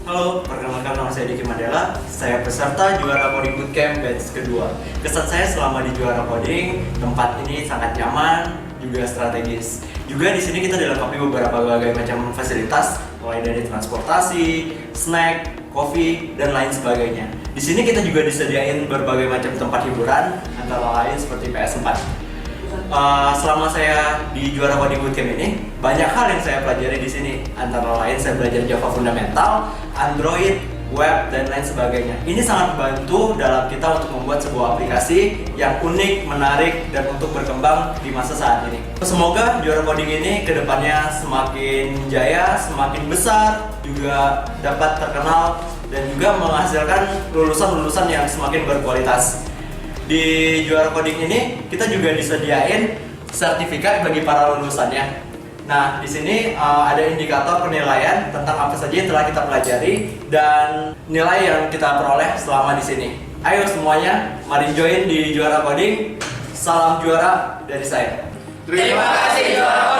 Halo, perkenalkan nama saya Diki Mandela. Saya peserta Juara Coding Bootcamp batch kedua. Kesan saya selama di Juara Coding, tempat ini sangat nyaman, juga strategis. Juga di sini kita dilengkapi beberapa macam fasilitas, mulai dari transportasi, snack, kopi, dan lain sebagainya. Di sini kita juga disediain berbagai macam tempat hiburan, antara lain seperti PS4. Selama saya di Juara Coding Bootcamp ini, banyak hal yang saya pelajari di sini. Antara lain saya belajar Java fundamental, Android, web, dan lain sebagainya. Ini sangat membantu dalam kita untuk membuat sebuah aplikasi yang unik, menarik, dan untuk berkembang di masa saat ini. Semoga Juara Coding ini kedepannya semakin jaya, semakin besar, juga dapat terkenal, dan juga menghasilkan lulusan-lulusan yang semakin berkualitas. Di Juara Coding ini kita juga disediain sertifikat bagi para lulusannya. Nah, di sini ada indikator penilaian tentang apa saja yang telah kita pelajari dan nilai yang kita peroleh selama di sini. Ayo semuanya, mari join di Juara Coding. Salam juara dari saya. Terima kasih Juara